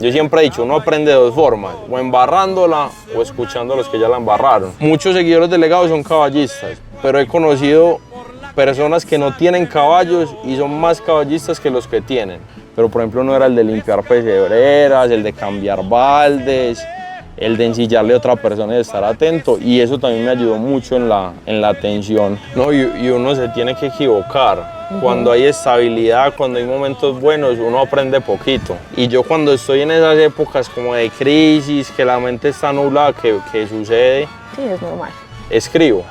Yo siempre he dicho, uno aprende de dos formas, o embarrándola o escuchando a los que ya la embarraron. Muchos seguidores del legado son caballistas, pero he conocido personas que no tienen caballos y son más caballistas que los que tienen. Pero por ejemplo no era el de limpiar pesebreras, el de cambiar baldes, el de ensillarle a otra persona y de estar atento, y eso también me ayudó mucho en la atención. No, y uno se tiene que equivocar. Cuando hay estabilidad, cuando hay momentos buenos, uno aprende poquito. Y yo cuando estoy en esas épocas como de crisis, que la mente está nublada, que sucede, Sí, es normal. escribo.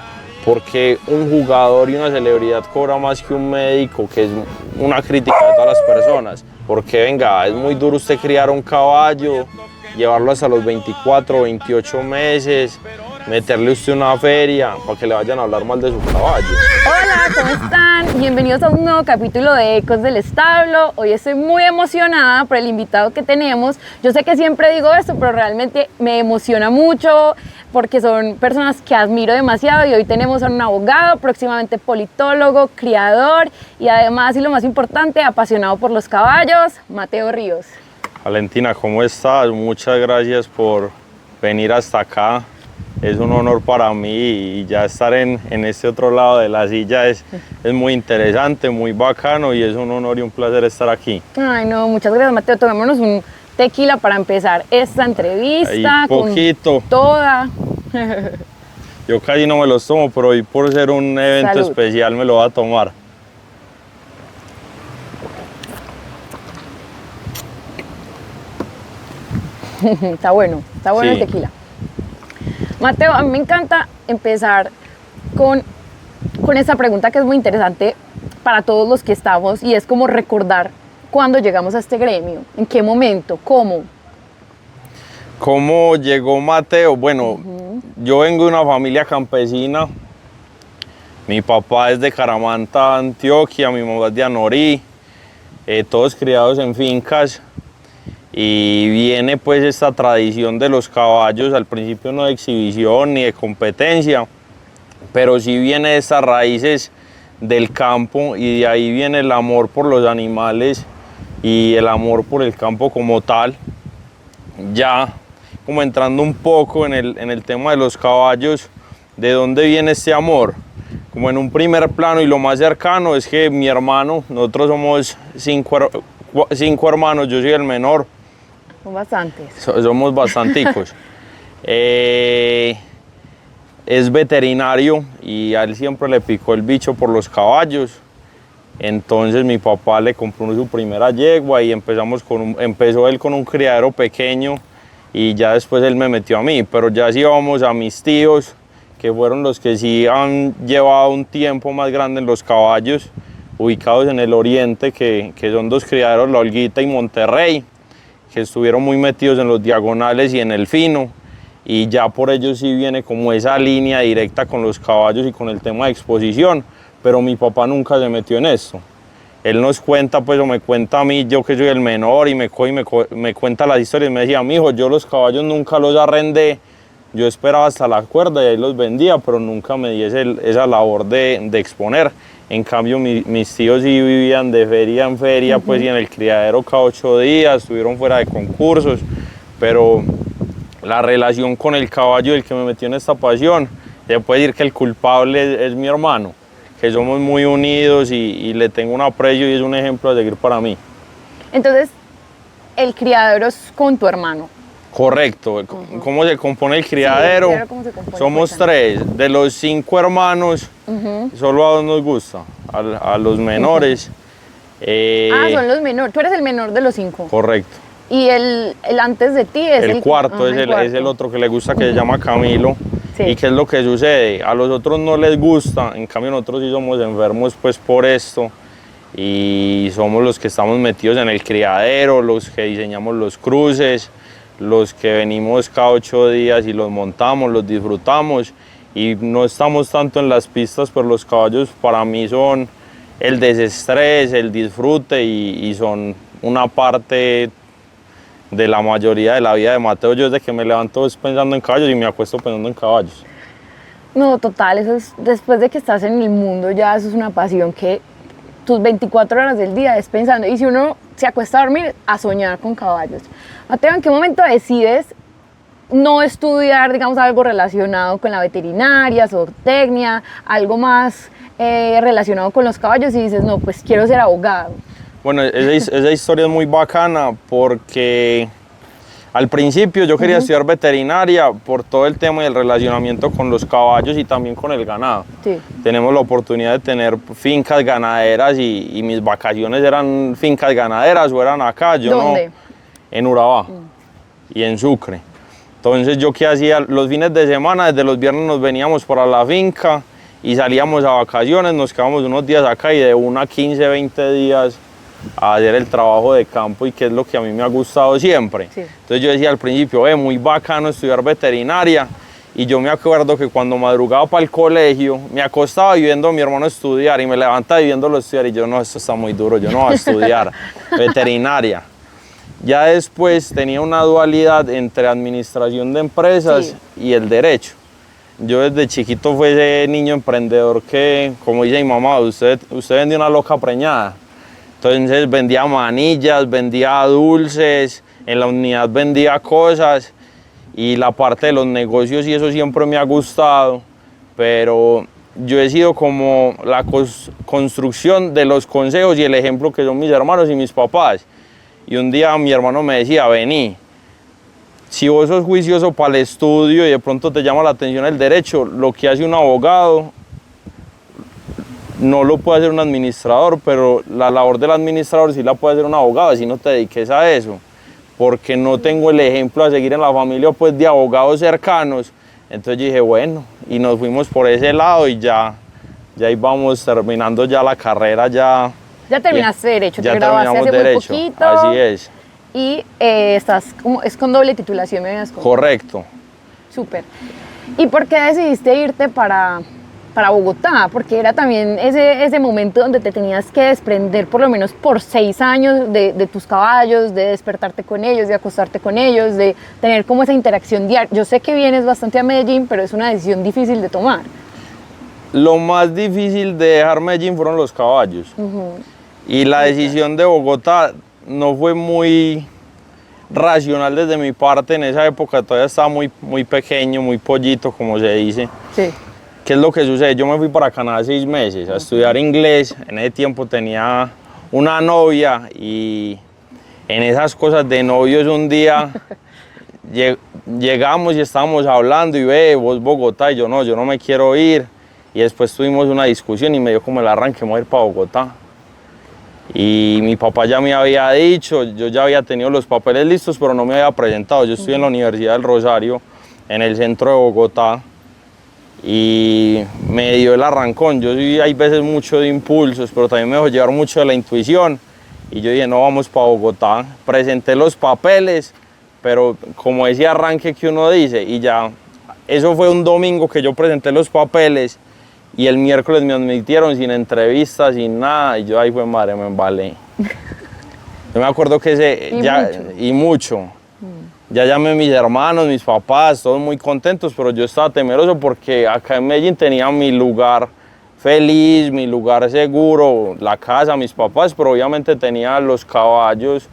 Porque un jugador y una celebridad cobra más que un médico, que es una crítica de todas las personas. Porque venga, es muy duro usted criar un caballo, llevarlo hasta los 24 o 28 meses, meterle usted una feria para que le vayan a hablar mal de su caballo. Hola, ¿cómo están? Bienvenidos a un nuevo capítulo de Ecos del Establo. Hoy estoy muy emocionada por el invitado que tenemos. Yo sé que siempre digo esto, pero realmente me emociona mucho porque son personas que admiro demasiado, y hoy tenemos a un abogado, próximamente politólogo, criador y además, y lo más importante, apasionado por los caballos, Mateo Ríos. Valentina, ¿cómo estás? Muchas gracias por venir hasta acá. Es un honor para mí, y ya estar en este otro lado de la silla es muy interesante, muy bacano, y es un honor y un placer estar aquí. Ay, no, muchas gracias, Mateo. Tomémonos un tequila para empezar esta entrevista. Ahí, poquito. Con toda. Yo casi no me los tomo, pero hoy por ser un evento Salud. especial me lo voy a tomar. Está bueno Sí. el tequila. Mateo, a mí me encanta empezar con esta pregunta que es muy interesante para todos los que estamos, y es como recordar cuándo llegamos a este gremio, en qué momento, cómo. ¿Cómo llegó Mateo? Bueno, yo vengo de una familia campesina. Mi papá es de Caramanta, Antioquia, mi mamá es de Anorí, todos criados en fincas. Y viene pues esta tradición de los caballos, al principio no de exhibición ni de competencia, pero sí viene de estas raíces del campo, y de ahí viene el amor por los animales y el amor por el campo como tal. Ya como entrando un poco en el tema de los caballos, ¿de dónde viene este amor? Como en un primer plano y lo más cercano es que mi hermano, nosotros somos cinco hermanos, yo soy el menor. Son bastantes. Somos bastanticos. Es veterinario y a él siempre le picó el bicho por los caballos. Entonces mi papá le compró su primera yegua y empezó él con un criadero pequeño, y ya después él me metió a mí. Pero ya sí vamos a mis tíos, que fueron los que sí han llevado un tiempo más grande en los caballos, ubicados en el oriente, que son dos criaderos, La Olguita y Monterrey, que estuvieron muy metidos en los diagonales y en el fino, y ya por ellos sí viene como esa línea directa con los caballos y con el tema de exposición, pero mi papá nunca se metió en esto. Él nos cuenta, pues, o me cuenta a mí, yo que soy el menor, y me cuenta las historias, me decía, mijo, yo los caballos nunca los arrendé, yo esperaba hasta la cuerda y ahí los vendía, pero nunca me di esa labor de exponer. En cambio, mis tíos sí vivían de feria en feria, pues, y en el criadero cada 8 días, estuvieron fuera de concursos, pero la relación con el caballo, el que me metió en esta pasión, se puede decir que el culpable es mi hermano, que somos muy unidos y le tengo un aprecio y es un ejemplo a seguir para mí. Entonces, el criadero es con tu hermano. Correcto. ¿Cómo se compone el criadero? Sí, el criadero, ¿cómo se compone? Somos Cuéntame. 3. De los 5 hermanos, solo a 2 nos gusta, a los menores. Son los menores. Tú eres el menor de los 5. Correcto. Y el antes de ti es El cuarto, es el otro que le gusta, que se llama Camilo. Sí. ¿Y qué es lo que sucede? A los otros no les gusta, en cambio nosotros sí somos enfermos pues por esto, y somos los que estamos metidos en el criadero, los que diseñamos los cruces, los que venimos cada 8 días y los montamos, los disfrutamos, y no estamos tanto en las pistas, pero los caballos para mí son el desestrés, el disfrute, y son una parte de la mayoría de la vida de Mateo. Yo desde que me levanto es pensando en caballos y me acuesto pensando en caballos. No, total, eso es, después de que estás en el mundo, ya eso es una pasión que tus 24 horas del día es pensando. Y si uno se acuesta a dormir, a soñar con caballos. Mateo, ¿en qué momento decides no estudiar, digamos, algo relacionado con la veterinaria, zootecnia, algo más relacionado con los caballos y dices, no, pues quiero ser abogado? Bueno, esa historia es muy bacana porque al principio yo quería estudiar veterinaria por todo el tema del relacionamiento con los caballos y también con el ganado. Sí. Tenemos la oportunidad de tener fincas ganaderas y mis vacaciones eran fincas ganaderas o eran acá. Yo ¿Dónde? No, en Urabá y en Sucre. Entonces yo qué hacía los fines de semana, desde los viernes nos veníamos para la finca y salíamos a vacaciones, nos quedábamos unos días acá y de 1 a 15, 20 días a hacer el trabajo de campo y que es lo que a mí me ha gustado siempre. Sí. Entonces yo decía al principio, muy bacano estudiar veterinaria y yo me acuerdo que cuando madrugaba para el colegio me acostaba viendo a mi hermano estudiar y me levantaba viéndolo estudiar y yo no, esto está muy duro, yo no voy a estudiar veterinaria. Ya después tenía una dualidad entre administración de empresas y el derecho. Yo desde chiquito fui ese niño emprendedor que, como dice mi mamá, usted vendía una loca preñada. Entonces vendía manillas, vendía dulces, en la unidad vendía cosas y la parte de los negocios y eso siempre me ha gustado, pero yo he sido como la construcción de los consejos y el ejemplo que son mis hermanos y mis papás. Y un día mi hermano me decía, vení, si vos sos juicioso para el estudio y de pronto te llama la atención el derecho, lo que hace un abogado no lo puede hacer un administrador, pero la labor del administrador sí la puede hacer un abogado, así no te dediques a eso, porque no tengo el ejemplo a seguir en la familia pues, de abogados cercanos. Entonces yo dije, bueno, y nos fuimos por ese lado y ya íbamos terminando ya la carrera. Ya terminaste Derecho, ya te graduaste hace Derecho, muy poquito. así es. Y es con doble titulación, me habías contado. Correcto. Súper. ¿Y por qué decidiste irte para Bogotá? Porque era también ese momento donde te tenías que desprender por lo menos por 6 años de tus caballos, de despertarte con ellos, de acostarte con ellos, de tener como esa interacción diaria. Yo sé que vienes bastante a Medellín, pero es una decisión difícil de tomar. Lo más difícil de dejar Medellín fueron los caballos. Y la decisión de Bogotá no fue muy racional desde mi parte. En esa época todavía estaba muy pequeño, muy pollito, como se dice. Sí. ¿Qué es lo que sucede? Yo me fui para Canadá 6 meses a estudiar inglés. En ese tiempo tenía una novia y en esas cosas de novios un día llegamos y estábamos hablando y ve, vos Bogotá, y yo no me quiero ir. Y después tuvimos una discusión y me dio como el arranque, me voy a ir para Bogotá. Y mi papá ya me había dicho, yo ya había tenido los papeles listos, pero no me había presentado. Yo estoy en la Universidad del Rosario, en el centro de Bogotá, y me dio el arrancón. Yo sí, hay veces mucho de impulsos, pero también me dejó llevar mucho de la intuición. Y yo dije, no, vamos para Bogotá. Presenté los papeles, pero como ese arranque que uno dice, y ya, eso fue un domingo que yo presenté los papeles, y el miércoles me admitieron sin entrevistas, sin nada, y yo ahí fue madre, me embalé. Yo me acuerdo que mucho. Ya llamé a mis hermanos, mis papás, todos muy contentos, pero yo estaba temeroso porque acá en Medellín tenía mi lugar feliz, mi lugar seguro, la casa, mis papás, pero obviamente tenía los caballos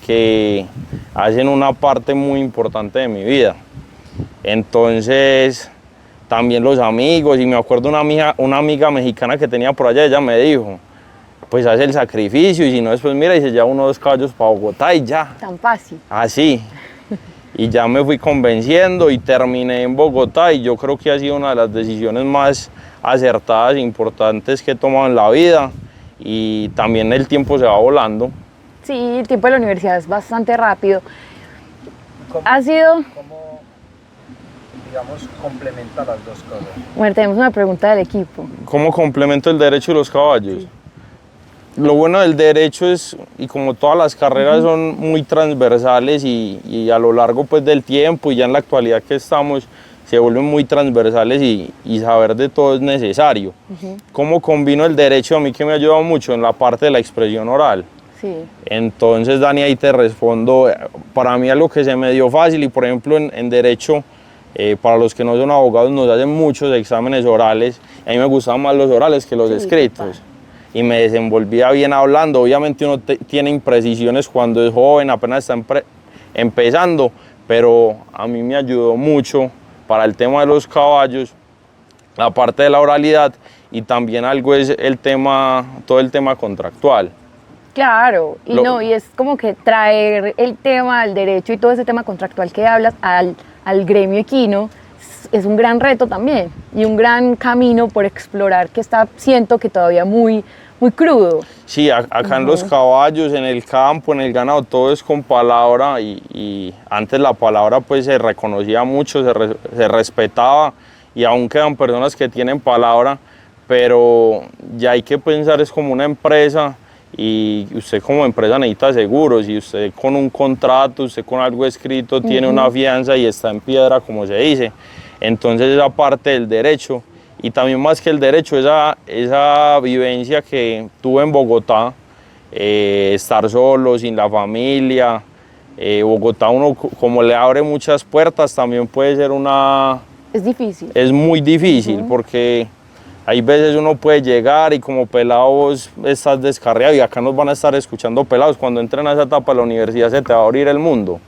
que hacen una parte muy importante de mi vida. Entonces, también los amigos, y me acuerdo una amiga mexicana que tenía por allá, ella me dijo, pues haz el sacrificio y si no después mira y se lleva 1 o 2 caballos para Bogotá y ya. Tan fácil. Así. Y ya me fui convenciendo y terminé en Bogotá y yo creo que ha sido una de las decisiones más acertadas e importantes que he tomado en la vida y también el tiempo se va volando. Sí, el tiempo de la universidad es bastante rápido. ¿Cómo, digamos, complementa las dos cosas? Bueno, tenemos una pregunta del equipo. ¿Cómo complemento el derecho y los caballos? Sí. Lo bueno del derecho es, y como todas las carreras son muy transversales y a lo largo pues, del tiempo y ya en la actualidad que estamos, se vuelven muy transversales y saber de todo es necesario. ¿Cómo combino el derecho? A mí que me ha ayudado mucho en la parte de la expresión oral. Sí. Entonces, Dani, ahí te respondo. Para mí algo que se me dio fácil y, por ejemplo, en derecho, para los que no son abogados, nos hacen muchos exámenes orales. A mí me gustaban más los orales que los escritos. y me desenvolvía bien hablando. Obviamente uno tiene imprecisiones cuando es joven, apenas está empezando, pero a mí me ayudó mucho para el tema de los caballos, la parte de la oralidad, y también algo es todo el tema contractual. Claro, y es como que traer el tema del derecho y todo ese tema contractual que hablas al gremio equino es un gran reto también y un gran camino por explorar que siento que todavía muy, muy crudo. Sí, acá en los caballos, en el campo, en el ganado, todo es con palabra, y antes la palabra pues se reconocía mucho, se respetaba, y aún quedan personas que tienen palabra, pero ya hay que pensar, es como una empresa, y usted como empresa necesita seguros, y usted con un contrato, usted con algo escrito tiene una fianza y está en piedra, como se dice. Entonces esa parte del derecho, y también más que el derecho, esa vivencia que tuve en Bogotá, estar solo, sin la familia, Bogotá uno como le abre muchas puertas, también puede ser Es difícil. Es muy difícil, porque hay veces uno puede llegar y como pelado vos estás descarriado, y acá nos van a estar escuchando pelados. Cuando entren a esa etapa de la universidad se te va a abrir el mundo.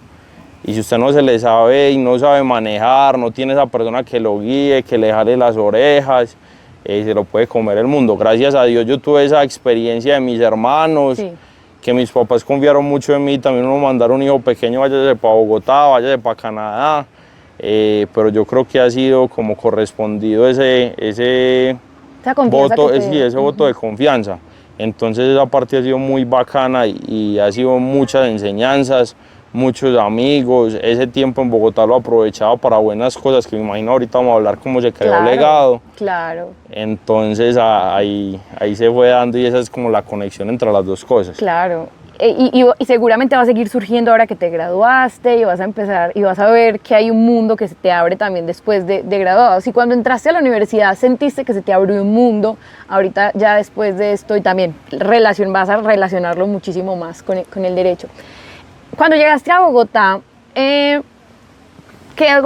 Y si usted no se le sabe y no sabe manejar, no tiene esa persona que lo guíe, que le jale las orejas, se lo puede comer el mundo. Gracias a Dios yo tuve esa experiencia de mis hermanos, que mis papás confiaron mucho en mí. También uno mandaron un hijo pequeño, váyase para Bogotá, váyase para Canadá. Pero yo creo que ha sido como correspondido ese voto, ese voto de confianza. Entonces esa parte ha sido muy bacana, y ha sido muchas enseñanzas, muchos amigos. Ese tiempo en Bogotá lo aprovechaba para buenas cosas, que me imagino ahorita vamos a hablar cómo se quedó legado. Claro. Entonces ahí se fue dando, y esa es como la conexión entre las dos cosas. Claro. Y seguramente va a seguir surgiendo ahora que te graduaste, y vas a empezar y vas a ver que hay un mundo que se te abre también después de graduado. Si cuando entraste a la universidad sentiste que se te abrió un mundo, ahorita ya después de esto, y también vas a relacionarlo muchísimo más con el derecho. Cuando llegaste a Bogotá, ¿qué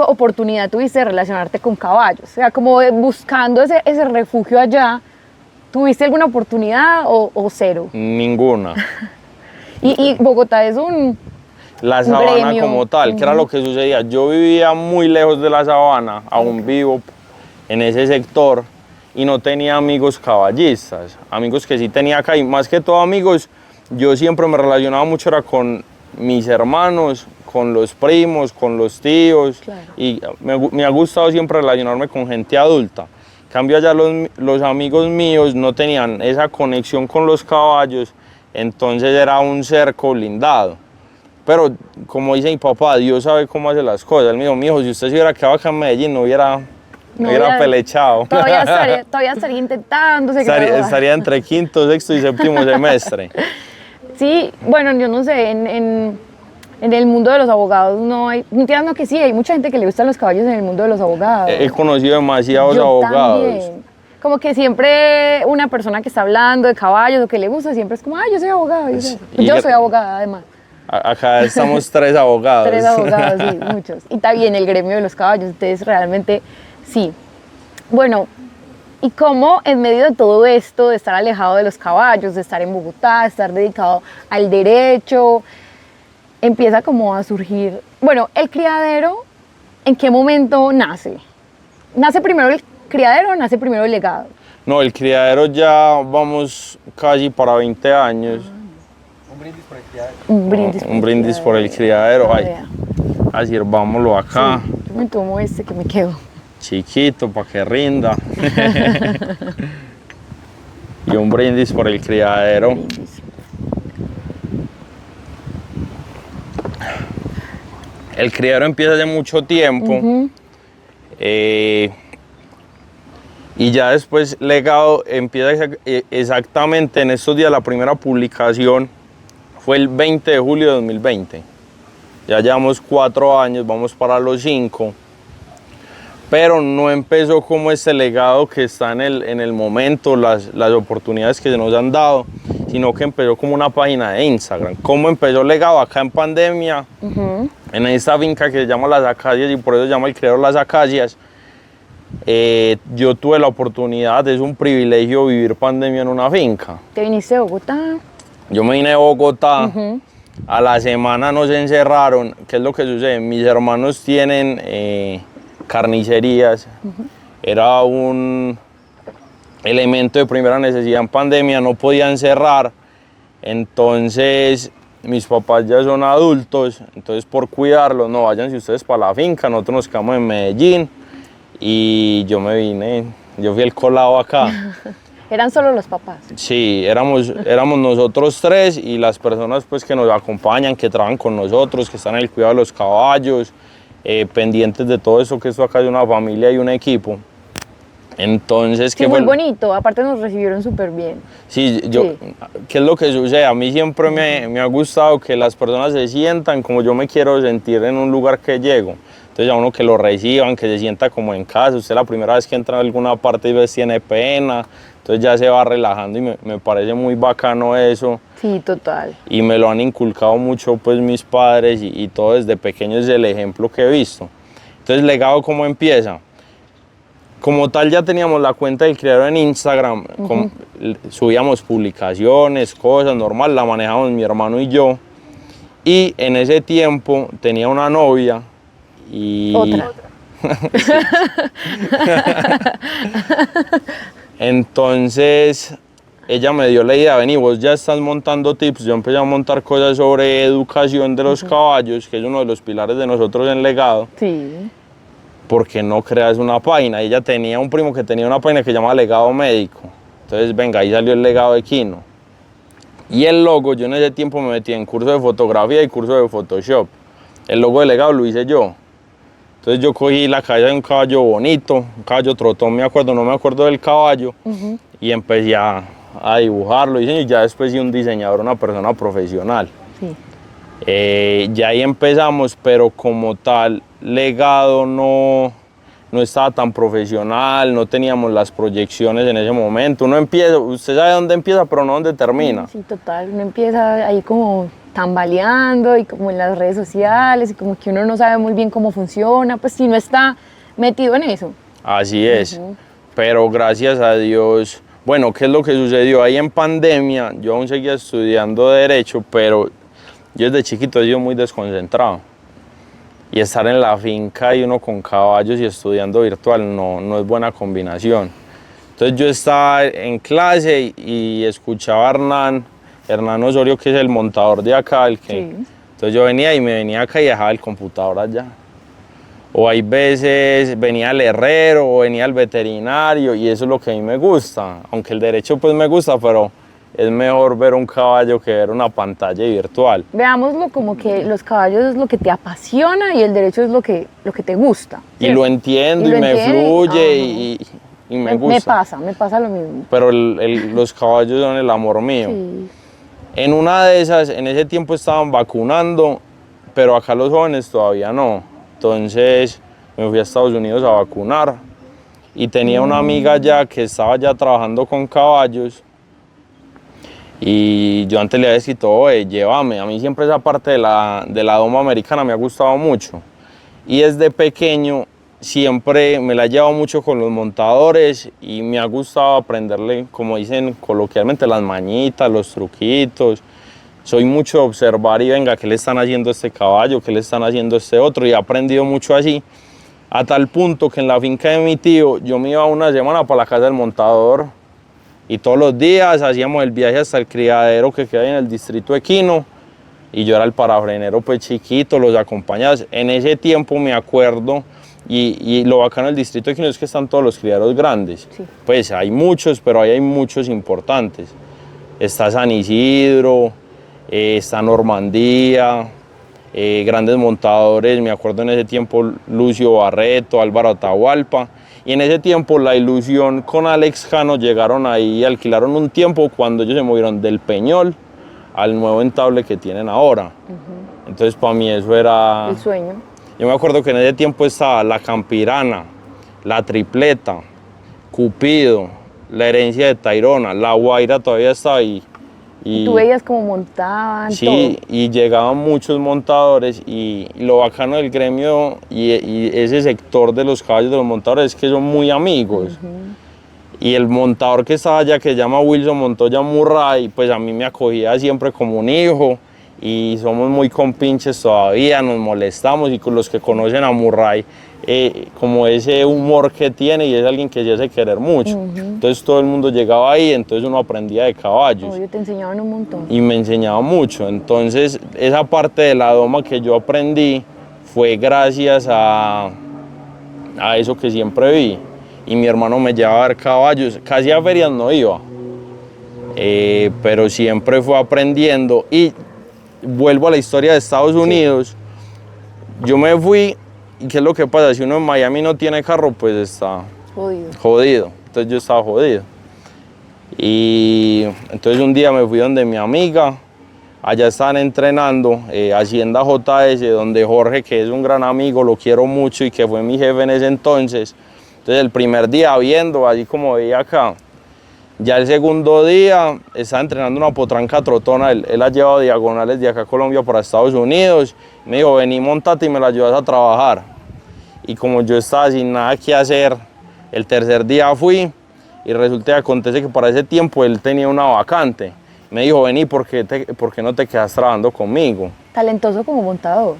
oportunidad tuviste de relacionarte con caballos? O sea, como buscando ese refugio allá, ¿tuviste alguna oportunidad o cero? Ninguna. Y Bogotá es la sabana como tal, que era lo que sucedía. Yo vivía muy lejos de la sabana, aún vivo en ese sector, y no tenía amigos caballistas, amigos que sí tenía acá, y más que todo amigos, yo siempre me relacionaba mucho era con mis hermanos, con los primos, con los tíos, y me ha gustado siempre relacionarme con gente adulta. En cambio allá los amigos míos no tenían esa conexión con los caballos, entonces era un cerco blindado. Pero como dice mi papá, Dios sabe cómo hace las cosas. Él me dijo, mijo, si usted se hubiera quedado acá en Medellín, no hubiera pelechado. Todavía estaría intentando. Estaría entre quinto, sexto y séptimo semestre. Sí, bueno, yo no sé, en el mundo de los abogados no entiendo que sí, hay mucha gente que le gustan los caballos en el mundo de los abogados. He conocido demasiados abogados. También. Como que siempre una persona que está hablando de caballos o que le gusta, siempre es como, yo soy abogado. Yo soy abogada, además. Acá estamos 3 abogados. 3 abogados, sí, muchos. Y también el gremio de los caballos, ustedes realmente, sí. Bueno, ¿y cómo en medio de todo esto, de estar alejado de los caballos, de estar en Bogotá, de estar dedicado al derecho, empieza como a surgir, bueno, el criadero, ¿en qué momento nace? ¿Nace primero el criadero o nace primero el legado? No, el criadero ya vamos casi para 20 años. Un brindis por el criadero. Un brindis por el criadero. Ay, sirvámoslo acá. Sí, yo me tomo este que me quedo. Chiquito, para que rinda. Y un brindis por el criadero. El criadero empieza hace mucho tiempo. Y ya después legado empieza exactamente en estos días. La primera publicación fue el 20 de julio de 2020. Ya llevamos 4 años, vamos para los 5. Pero no empezó como este legado que está en el momento, las oportunidades que se nos han dado, sino que empezó como una página de Instagram. ¿Cómo empezó legado? Acá en pandemia, en esta finca que se llama Las Acacias, y por eso se llama el criadero Las Acacias. yo tuve la oportunidad, es un privilegio vivir pandemia en una finca. ¿Te viniste de Bogotá? Yo me vine de Bogotá, Ujú. a la semana nos encerraron. ¿Qué es lo que sucede? Mis hermanos tienen carnicerías, era un elemento de primera necesidad en pandemia, no podían cerrar, entonces mis papás ya son adultos, entonces por cuidarlos, no, váyanse ustedes para la finca, nosotros nos quedamos en Medellín y yo me vine, yo fui el colado acá. Eran solo los papás. Sí, éramos nosotros tres y las personas pues, que nos acompañan, que trabajan con nosotros, que están en el cuidado de los caballos, pendientes de todo eso, que esto acá es una familia y un equipo. Entonces, Sí, muy bonito, aparte nos recibieron súper bien. Sí, Sí. ¿qué es lo que sucede? A mí siempre me ha gustado que las personas se sientan como yo me quiero sentir en un lugar que llego. Entonces a uno que lo reciban, que se sienta como en casa. Usted la primera vez que entra a alguna parte y ves tiene pena, entonces ya se va relajando y me parece muy bacano eso. Sí, total. Y me lo han inculcado mucho pues mis padres y todo desde pequeño es el ejemplo que he visto. Entonces, legado, ¿cómo empieza? Como tal ya teníamos la cuenta del criadero en Instagram, subíamos publicaciones, cosas, normal, la manejamos mi hermano y yo. Y en ese tiempo tenía una novia y... Otra. Entonces ella me dio la idea, vení, vos ya estás montando tips, yo empecé a montar cosas sobre educación de los caballos, que es uno de los pilares de nosotros en Legado. Sí. ¿Por qué no creas una página? Ella tenía un primo que tenía una página que se llama Legado Médico. Entonces, venga, ahí salió el Legado Equino. Y el logo, yo en ese tiempo me metí en curso de fotografía y curso de Photoshop. El logo de Legado lo hice yo. Entonces yo cogí la cabeza de un caballo bonito, un caballo trotón, me acuerdo, no me acuerdo del caballo, y empecé a dibujarlo, y ya después sí un diseñador, una persona profesional. Sí. Ya ahí empezamos, pero como tal, Legado no estaba tan profesional, no teníamos las proyecciones en ese momento. Uno empieza, usted sabe dónde empieza, pero no dónde termina. Sí, total. Uno empieza ahí como tambaleando y como en las redes sociales y como que uno no sabe muy bien cómo funciona, pues si no está metido en eso. Así es, pero gracias a Dios, bueno, ¿qué es lo que sucedió? Ahí en pandemia, yo aún seguía estudiando Derecho, pero yo desde chiquito he sido muy desconcentrado. Y estar en la finca y uno con caballos y estudiando virtual no es buena combinación. Entonces yo estaba en clase y escuchaba a Hernán Osorio, que es el montador de acá. Entonces yo venía y me venía acá y dejaba el computador allá. O hay veces venía el herrero o venía el veterinario y eso es lo que a mí me gusta. Aunque el derecho pues me gusta, pero es mejor ver un caballo que ver una pantalla virtual. Veámoslo como que los caballos es lo que te apasiona y el derecho es lo que te gusta. Y lo entiendo y me fluye y me gusta. Me pasa lo mismo. Pero los caballos son el amor mío. Sí. En una de esas, en ese tiempo estaban vacunando, pero acá los jóvenes todavía no. Entonces me fui a Estados Unidos a vacunar y tenía una amiga ya que estaba ya trabajando con caballos. Y yo antes le había escrito, oye, llévame. A mí siempre esa parte de la doma americana me ha gustado mucho. Y desde pequeño siempre me la he llevado mucho con los montadores y me ha gustado aprenderle, como dicen coloquialmente, las mañitas, los truquitos. Soy mucho de observar y venga, ¿qué le están haciendo a este caballo? ¿Qué le están haciendo a este otro? Y he aprendido mucho así. A tal punto que en la finca de mi tío yo me iba una semana para la casa del montador. Y todos los días hacíamos el viaje hasta el criadero que queda en el distrito equino. Y yo era el parafrenero pues chiquito, los acompañaba. En ese tiempo me acuerdo, y lo bacano del distrito equino es que están todos los criaderos grandes. Sí. Pues hay muchos, pero ahí hay muchos importantes. Está San Isidro, está Normandía, grandes montadores, me acuerdo en ese tiempo Lucio Barreto, Álvaro Atahualpa. Y en ese tiempo La Ilusión con Alex Cano llegaron ahí y alquilaron un tiempo cuando ellos se movieron del Peñol al nuevo entable que tienen ahora. Entonces para mí eso era... El sueño. Yo me acuerdo que en ese tiempo estaba La Campirana, La Tripleta, Cupido, La Herencia de Tayrona, La Guaira todavía está ahí. Y tú veías cómo montaban sí, todo. y llegaban muchos montadores y lo bacano del gremio y ese sector de los caballos de los montadores es que son muy amigos. Y el montador que estaba allá, que se llama Wilson Montoya Murray, pues a mí me acogía siempre como un hijo y somos muy compinches todavía, nos molestamos y con los que conocen a Murray, como ese humor que tiene y es alguien que se hace querer mucho. Entonces todo el mundo llegaba ahí, entonces uno aprendía de caballos. Oye, te enseñaban un montón. Y me enseñaba mucho, entonces esa parte de la doma que yo aprendí fue gracias a eso que siempre vi. Y mi hermano me llevaba a ver caballos, casi a ferias no iba, pero siempre fue aprendiendo. Y vuelvo a la historia de Estados Unidos, yo me fui, y ¿qué es lo que pasa? Si uno en Miami no tiene carro, pues está jodido. Entonces yo estaba jodido. Y entonces un día me fui donde mi amiga, allá estaban entrenando, Hacienda JS, donde Jorge, que es un gran amigo, lo quiero mucho y que fue mi jefe en ese entonces. Entonces el primer día viendo, así como veía acá, ya el segundo día estaba entrenando una potranca trotona, él la lleva diagonales de acá a Colombia para Estados Unidos, me dijo, vení, montate y me la ayudas a trabajar. Y como yo estaba sin nada que hacer, el tercer día fui y resulta que acontece que para ese tiempo él tenía una vacante. Me dijo, vení, ¿por qué no te quedas trabajando conmigo? Talentoso como montador.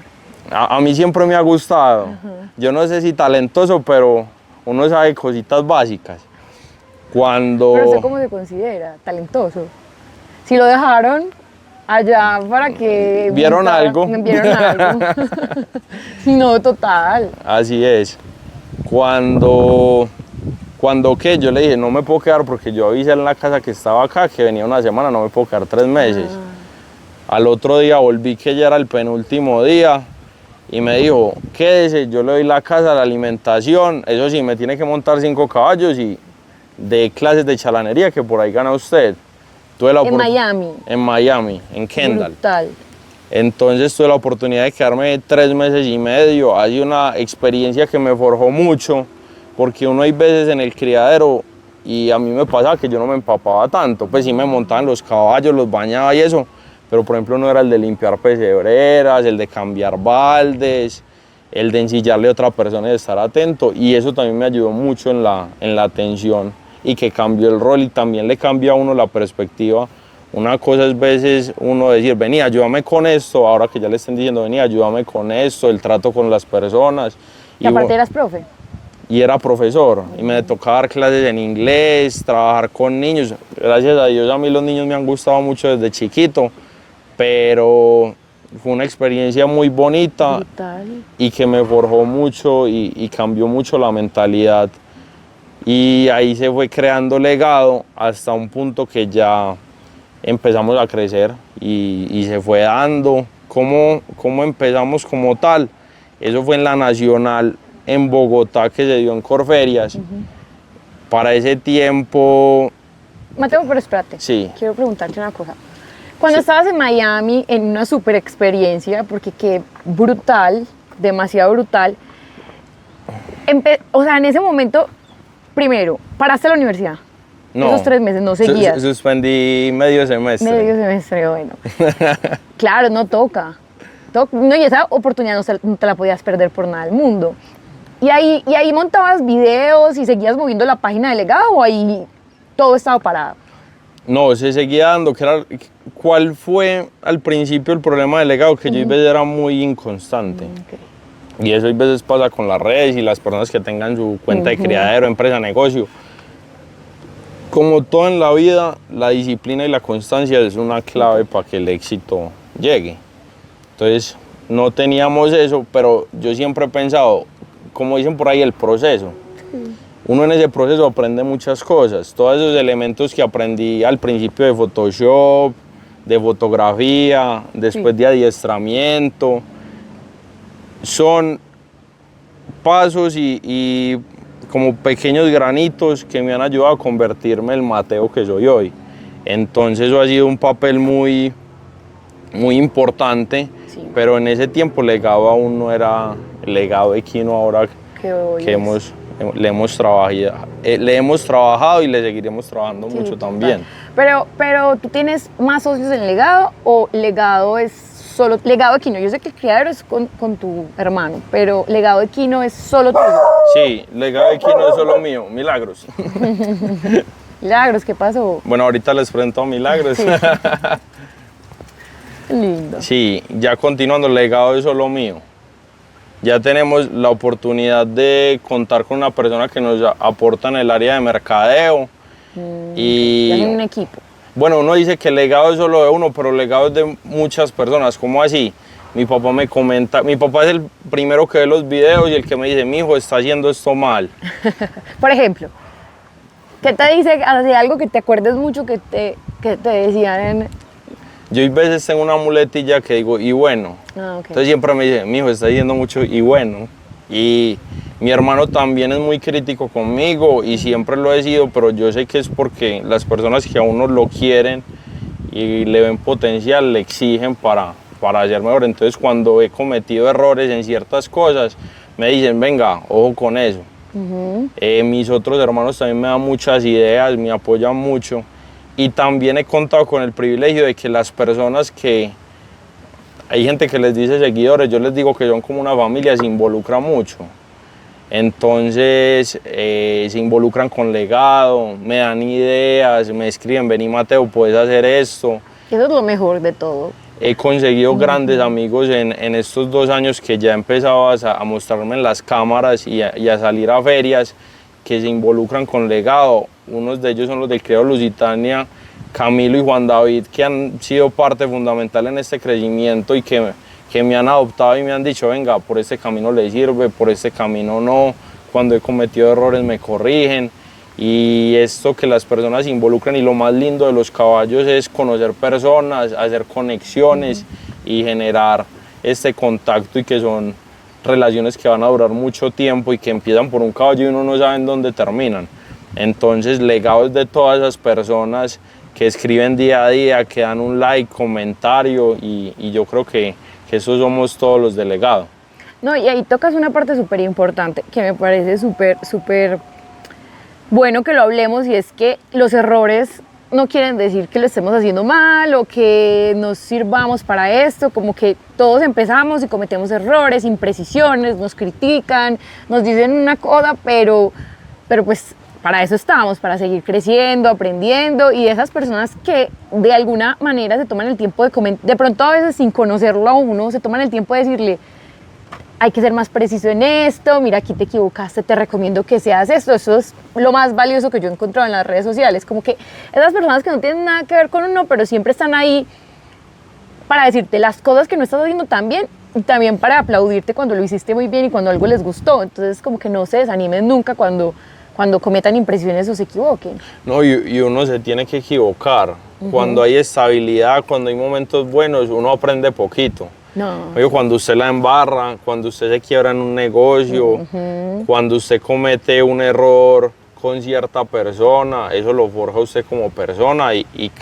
A mí siempre me ha gustado. Yo no sé si talentoso, pero uno sabe cositas básicas. Pero ¿usted cómo se considera? Talentoso. Si lo dejaron allá para que... ¿Vieron algo? Vieron algo. No, total. Así es. Cuando ¿qué? Yo le dije, no me puedo quedar porque yo avisé en la casa que estaba acá, que venía una semana, no me puedo quedar 3 meses. Al otro día volví, que ya era el penúltimo día, y me dijo, quédese, yo le doy la casa, la alimentación, eso sí, me tiene que montar 5 caballos y de clases de chalanería, que por ahí gana usted. ¿En Miami? En Miami, en Kendall. Brutal. Entonces tuve la oportunidad de quedarme 3 meses y medio. Hay una experiencia que me forjó mucho, porque uno hay veces en el criadero, y a mí me pasaba que yo no me empapaba tanto, pues sí me montaban los caballos, los bañaba y eso, pero por ejemplo no era el de limpiar pesebreras, el de cambiar baldes, el de ensillarle a otra persona y de estar atento, y eso también me ayudó mucho en la atención, y que cambió el rol y también le cambia a uno la perspectiva. Una cosa es veces uno decir, vení, ayúdame con esto, ahora que ya le estén diciendo, vení, ayúdame con esto, el trato con las personas. ¿Y aparte eras profe? Y era profesor, y me tocaba dar clases en inglés, trabajar con niños. Gracias a Dios, a mí los niños me han gustado mucho desde chiquito, pero fue una experiencia muy bonita. Brutal. Y que me forjó mucho y cambió mucho la mentalidad. Y ahí se fue creando legado hasta un punto que ya empezamos a crecer y se fue dando. ¿Cómo empezamos como tal? Eso fue en la Nacional en Bogotá, que se dio en Corferias. Para ese tiempo... Mateo, pero espérate. Sí. Quiero preguntarte una cosa. Cuando estabas en Miami, en una super experiencia, porque qué brutal, demasiado brutal, o sea, en ese momento, primero, paraste la universidad. No. Esos 3 meses no seguías. Suspendí medio semestre. Medio semestre, bueno. Claro, no toca. No, y esa oportunidad no te la podías perder por nada del mundo. ¿Y ahí montabas videos y seguías moviendo la página de legado o ahí todo estaba parado? No, se seguía dando. ¿Cuál fue al principio el problema del legado? Que yo a veces era muy inconstante. Y eso a veces pasa con las redes y las personas que tengan su cuenta de criadero, empresa, negocio. Como todo en la vida, la disciplina y la constancia es una clave para que el éxito llegue. Entonces, no teníamos eso, pero yo siempre he pensado, como dicen por ahí, el proceso. Uno en ese proceso aprende muchas cosas. Todos esos elementos que aprendí al principio de Photoshop, de fotografía, después de adiestramiento, son pasos y como pequeños granitos que me han ayudado a convertirme en el Mateo que soy hoy. Entonces eso ha sido un papel muy importante, pero en ese tiempo legado aún no era el legado equino ahora que hemos le hemos trabajado y le seguiremos trabajando Sí, mucho total. también. Pero ¿tú tienes más socios en Legado o Legado es solo Legado Equino? Yo sé que el criadero es con tu hermano, pero Legado Equino es solo tuyo. Sí, Legado de Quino es solo mío, Milagros. Milagros, ¿qué pasó? Bueno, ahorita les presento a Milagros. Sí. Lindo. Sí, ya continuando, el legado es solo mío. Ya tenemos la oportunidad de contar con una persona que nos aporta en el área de mercadeo. Ya hacen un Y equipo. bueno, uno dice que el legado es solo de uno, pero el legado es de muchas personas. ¿Cómo así? Mi papá me comenta, mi papá es el primero que ve los videos y el que me dice, mi hijo está haciendo esto mal. Por ejemplo, ¿qué te dice de algo que te acuerdes mucho que te decían en... Yo a veces tengo una muletilla que digo, y bueno. Ah, ok. Entonces siempre me dice, mi hijo está diciendo mucho, y bueno. Y mi hermano también es muy crítico conmigo y siempre lo he sido, pero yo sé que es porque las personas que a uno lo quieren y le ven potencial, le exigen para hacer mejor. Entonces cuando he cometido errores en ciertas cosas, me dicen, venga, ojo con eso. Mis otros hermanos también me dan muchas ideas, me apoyan mucho. Y también he contado con el privilegio de que las personas que... Hay gente que les dice seguidores, yo les digo que son como una familia, se involucran mucho. Entonces se involucran con Legado, me dan ideas, me escriben, vení Mateo, puedes hacer esto. Eso es lo mejor de todo. He conseguido grandes amigos en estos 2 años que ya empezabas a mostrarme en las cámaras y a salir a ferias que se involucran con Legado. Unos de ellos son los del Criadero Lusitania, Camilo y Juan David, que han sido parte fundamental en este crecimiento y que me han adoptado y me han dicho, venga, por este camino le sirve, por este camino no. Cuando he cometido errores me corrigen. Y esto que las personas se involucran, y lo más lindo de los caballos es conocer personas, hacer conexiones y generar este contacto, y que son relaciones que van a durar mucho tiempo y que empiezan por un caballo y uno no sabe en dónde terminan. Entonces, legados de todas esas personas que escriben día a día, que dan un like, comentario, y yo creo que esos somos todos los del Legado. No, y ahí tocas una parte súper importante que me parece súper bueno que lo hablemos, y es que los errores no quieren decir que lo estemos haciendo mal o que nos sirvamos para esto. Como que todos empezamos y cometemos errores, imprecisiones, nos critican, nos dicen una cosa, pero pues para eso estamos, para seguir creciendo, aprendiendo. Y esas personas que de alguna manera se toman el tiempo de comentar, de pronto a veces sin conocerlo a uno, se toman el tiempo de decirle, hay que ser más preciso en esto, mira, aquí te equivocaste, te recomiendo que seas esto. Eso es lo más valioso que yo he encontrado en las redes sociales. Como que esas personas que no tienen nada que ver con uno, pero siempre están ahí para decirte las cosas que no estás haciendo tan bien, y también para aplaudirte cuando lo hiciste muy bien y cuando algo les gustó. Entonces, como que no se desanimen nunca cuando cometan impresiones o se equivoquen. No, y uno se tiene que equivocar. Cuando hay estabilidad, cuando hay momentos buenos, uno aprende poquito. No. Oye, cuando usted la embarra, cuando usted se quiebra en un negocio, cuando usted comete un error con cierta persona, eso lo forja usted como persona, y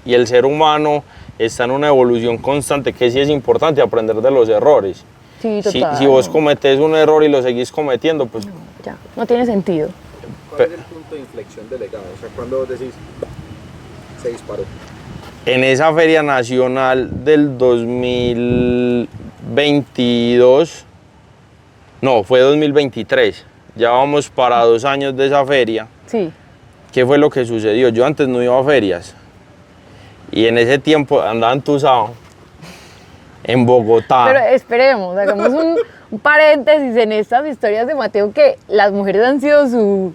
el ser humano está en una evolución constante, que sí es importante aprender de los errores. Sí, total. Si vos cometés un error y lo seguís cometiendo, pues... Ya, no tiene sentido. ¿Cuál es el punto de inflexión del Legado? O sea, cuando vos decís, se disparó. En esa Feria Nacional del 2022, no, fue 2023, ya vamos para 2 años de esa feria. Sí. ¿Qué fue lo que sucedió? Yo antes no iba a ferias, y en ese tiempo andaba entusado en Bogotá. Pero esperemos, hagamos un paréntesis en estas historias de Mateo, que las mujeres han sido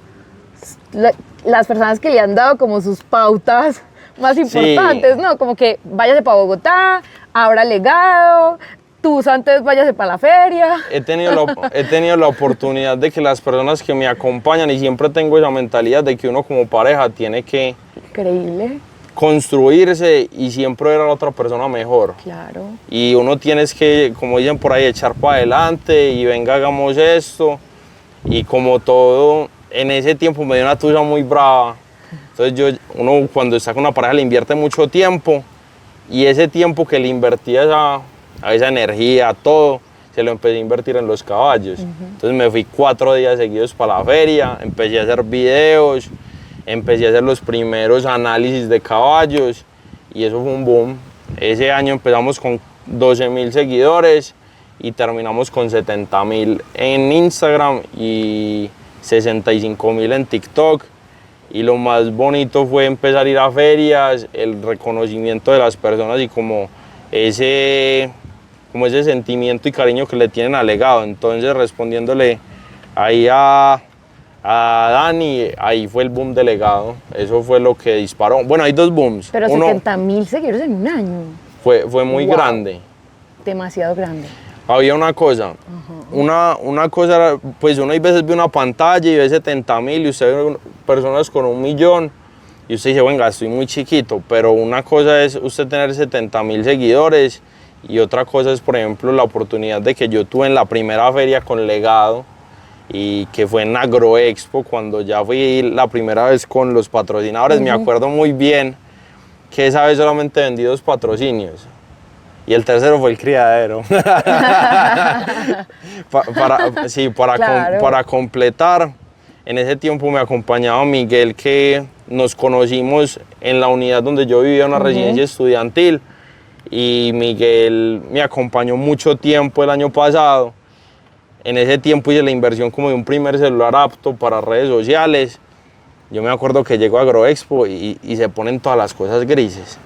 las personas que le han dado como sus pautas más importantes, Sí. ¿no? Como que váyase para Bogotá, abra Legado, tú antes váyase para la feria. He tenido la oportunidad de que las personas que me acompañan, y siempre tengo esa mentalidad de que uno como pareja tiene que Increíble, construirse y siempre ver a la otra persona mejor. claro. Y uno tienes que, como dicen por ahí, echar para adelante y venga, hagamos esto. Y como todo, en ese tiempo me dio una tuya muy brava. Entonces uno cuando está con una pareja le invierte mucho tiempo, y ese tiempo que le invertía a esa energía, a todo, se lo empecé a invertir en los caballos. Entonces me fui 4 días seguidos para la feria, empecé a hacer videos, empecé a hacer los primeros análisis de caballos y eso fue un boom. Ese año empezamos con 12.000 seguidores y terminamos con 70.000 en Instagram y 65.000 en TikTok. Y lo más bonito fue empezar a ir a ferias, el reconocimiento de las personas y como ese sentimiento y cariño que le tienen al legado. Entonces, respondiéndole ahí a Dani, ahí fue el boom del legado. Eso fue lo que disparó. Bueno, hay 2 booms. Pero 70.000 seguidores en un año. Fue muy grande. Demasiado grande. Había una cosa, una cosa era, pues uno a veces ve una pantalla y ve 70.000 y usted ve personas con 1 millón y usted dice, venga, estoy muy chiquito, pero una cosa es usted tener 70.000 seguidores y otra cosa es, por ejemplo, la oportunidad de que yo tuve en la primera feria con legado y que fue en Agroexpo, cuando ya fui la primera vez con los patrocinadores. Me acuerdo muy bien que esa vez solamente vendí 2 patrocinios. Y el tercero fue el criadero. Para completar, en ese tiempo me acompañaba Miguel, que nos conocimos en la unidad donde yo vivía, una residencia estudiantil. Y Miguel me acompañó mucho tiempo el año pasado. En ese tiempo hice la inversión como de un primer celular apto para redes sociales. Yo me acuerdo que llego a Agroexpo y se ponen todas las cosas grises.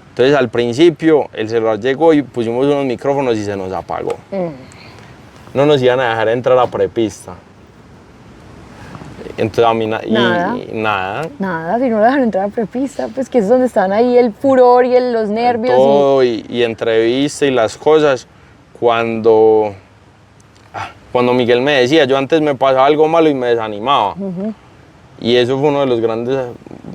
Entonces al principio el celular llegó y pusimos unos micrófonos y se nos apagó. No nos iban a dejar entrar a prepista. Entonces a mí nada. Nada, si no lo dejan entrar a prepista, pues que es donde están ahí el furor y los nervios. Todo y entrevista y las cosas. Cuando Miguel me decía, yo antes me pasaba algo malo y me desanimaba. Y eso fue uno de los grandes,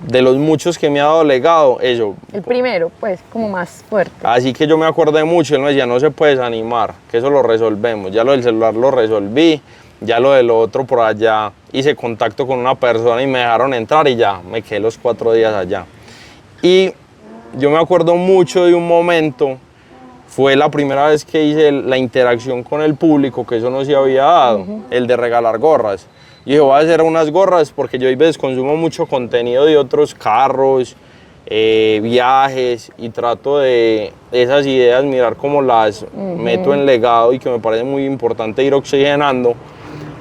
de los muchos que me ha dado legado, eso. El primero, pues, como más fuerte. Así que yo me acordé mucho, él me decía, no se puede desanimar, que eso lo resolvemos. Ya lo del celular lo resolví, ya lo del otro por allá, hice contacto con una persona y me dejaron entrar y ya, me quedé los 4 días allá. Y yo me acuerdo mucho de un momento, fue la primera vez que hice la interacción con el público, que eso no se había dado, el de regalar gorras. Y dije, voy a hacer unas gorras porque yo a veces consumo mucho contenido de otros carros, viajes, y trato de esas ideas mirar cómo las meto en legado y que me parece muy importante ir oxigenando.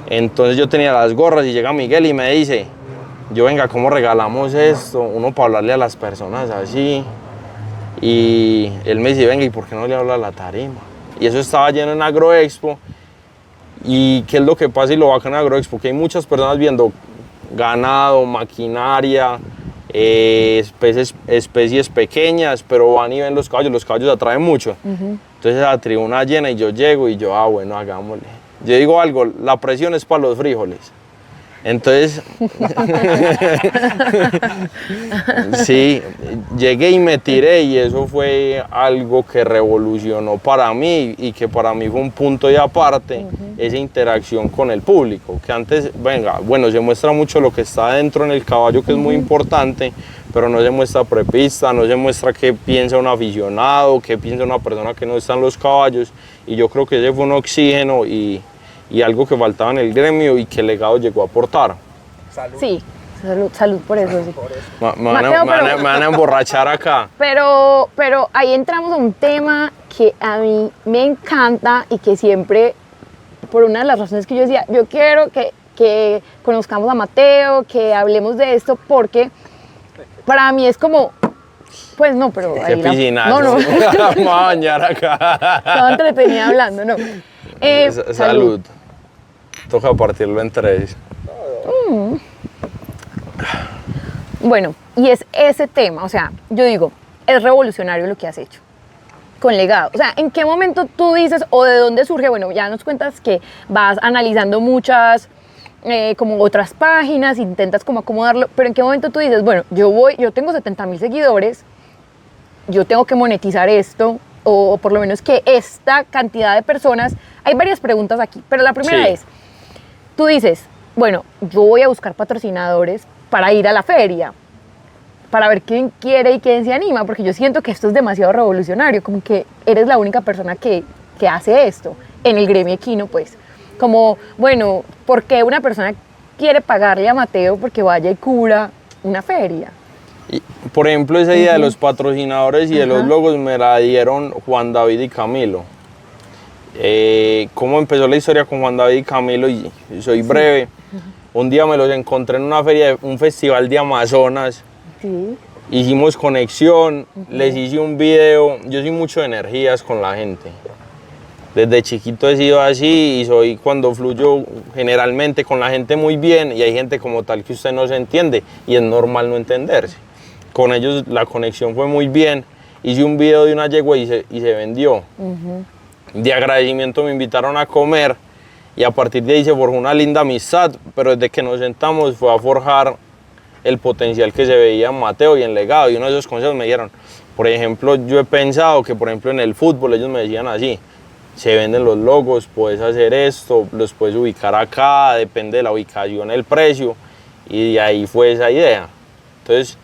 Entonces yo tenía las gorras y llega Miguel y me dice, yo venga, ¿cómo regalamos esto? Uno para hablarle a las personas así. Y él me dice, venga, ¿y por qué no le habla a la tarima? Y eso estaba lleno en Agroexpo. ¿Y qué es lo que pasa y lo bacano en Agroexpo? Que hay muchas personas viendo ganado, maquinaria, especies pequeñas, pero van y ven los caballos atraen mucho. Entonces la tribuna llena y yo llego y yo, bueno, hagámosle. Yo digo algo, la presión es para los frijoles. Entonces, sí, llegué y me tiré y eso fue algo que revolucionó para mí y que para mí fue un punto de aparte, esa interacción con el público, que antes, bueno, se muestra mucho lo que está dentro en el caballo, que es muy importante, pero no se muestra prepista, no se muestra qué piensa un aficionado, qué piensa una persona que no está en los caballos, y yo creo que ese fue un oxígeno y algo que faltaba en el gremio y que el legado llegó a aportar. Salud. Sí, salud por eso, sí. Me van a emborrachar acá. Pero ahí entramos a un tema que a mí me encanta y que siempre, por una de las razones que yo decía, yo quiero que conozcamos a Mateo, que hablemos de esto, porque para mí es como, pues no, pero Qué ahí piscinazo. no. Vamos a bañar acá. Estaba entretenida hablando, no. Salud. Toca partirlo en 3. Bueno, y es ese tema, o sea, yo digo, es revolucionario lo que has hecho con legado. O sea, ¿en qué momento tú dices o de dónde surge? Bueno, ya nos cuentas que vas analizando muchas, como otras páginas, intentas como acomodarlo, pero ¿en qué momento tú dices, bueno, yo tengo 70.000 seguidores, yo tengo que monetizar esto, o por lo menos que esta cantidad de personas, hay varias preguntas aquí, pero la primera es, tú dices, bueno, yo voy a buscar patrocinadores para ir a la feria, para ver quién quiere y quién se anima, porque yo siento que esto es demasiado revolucionario, como que eres la única persona que hace esto. en el gremio equino, pues, como, bueno, ¿por qué una persona quiere pagarle a Mateo porque vaya y cubra una feria? Y, por ejemplo, esa idea de los patrocinadores y de los logos me la dieron Juan David y Camilo. ¿Cómo empezó la historia con Juan David y Camilo? Y soy breve. Un día me los encontré en una feria, un festival de Amazonas. Sí. Hicimos conexión, les hice un video. Yo soy mucho de energías con la gente. Desde chiquito he sido así y soy cuando fluyo generalmente con la gente muy bien y hay gente como tal que usted no se entiende y es normal no entenderse. Con ellos la conexión fue muy bien. Hice un video de una yegua y se vendió. De agradecimiento me invitaron a comer y a partir de ahí se forjó una linda amistad, pero desde que nos sentamos fue a forjar el potencial que se veía en Mateo y en Legado. Y uno de esos consejos me dieron, por ejemplo, yo he pensado que por ejemplo en el fútbol ellos me decían así, se venden los logos, puedes hacer esto, los puedes ubicar acá, depende de la ubicación, el precio, y de ahí fue esa idea. Entonces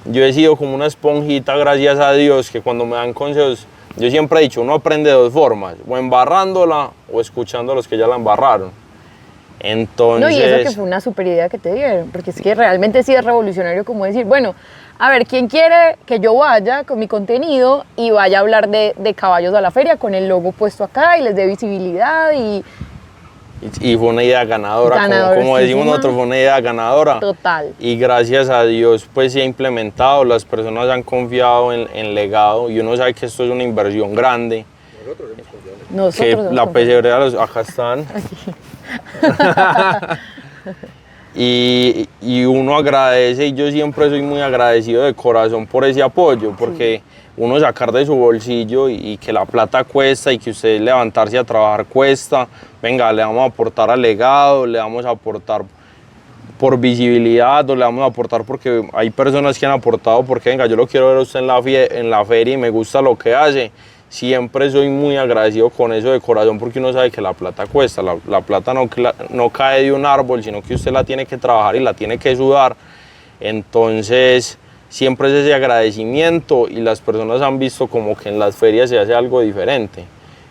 yo he sido como una esponjita, gracias a Dios, que cuando me dan consejos, yo siempre he dicho, uno aprende de dos formas, o embarrándola o escuchando a los que ya la embarraron. Entonces... No, y eso que fue una super idea que te dieron, porque es que realmente sí es revolucionario como decir, bueno, a ver, ¿quién quiere que yo vaya con mi contenido y vaya a hablar de caballos a la feria con el logo puesto acá y les dé visibilidad y fue una idea ganadora, como decimos nosotros, fue una idea ganadora. Total. Y gracias a Dios pues se ha implementado, las personas han confiado en Legado y uno sabe que esto es una inversión grande. Nosotros hemos confiado. Nosotros Que la pesebrera, acá están. y uno agradece y yo siempre soy muy agradecido de corazón por ese apoyo, porque uno sacar de su bolsillo y que la plata cuesta y que usted levantarse a trabajar cuesta, venga, le vamos a aportar al Legado, le vamos a aportar por visibilidad o le vamos a aportar porque hay personas que han aportado porque venga, yo lo quiero ver a usted en la feria y me gusta lo que hace. Siempre soy muy agradecido con eso de corazón porque uno sabe que la plata cuesta, la plata no cae de un árbol, sino que usted la tiene que trabajar y la tiene que sudar. Entonces siempre es ese agradecimiento y las personas han visto como que en las ferias se hace algo diferente,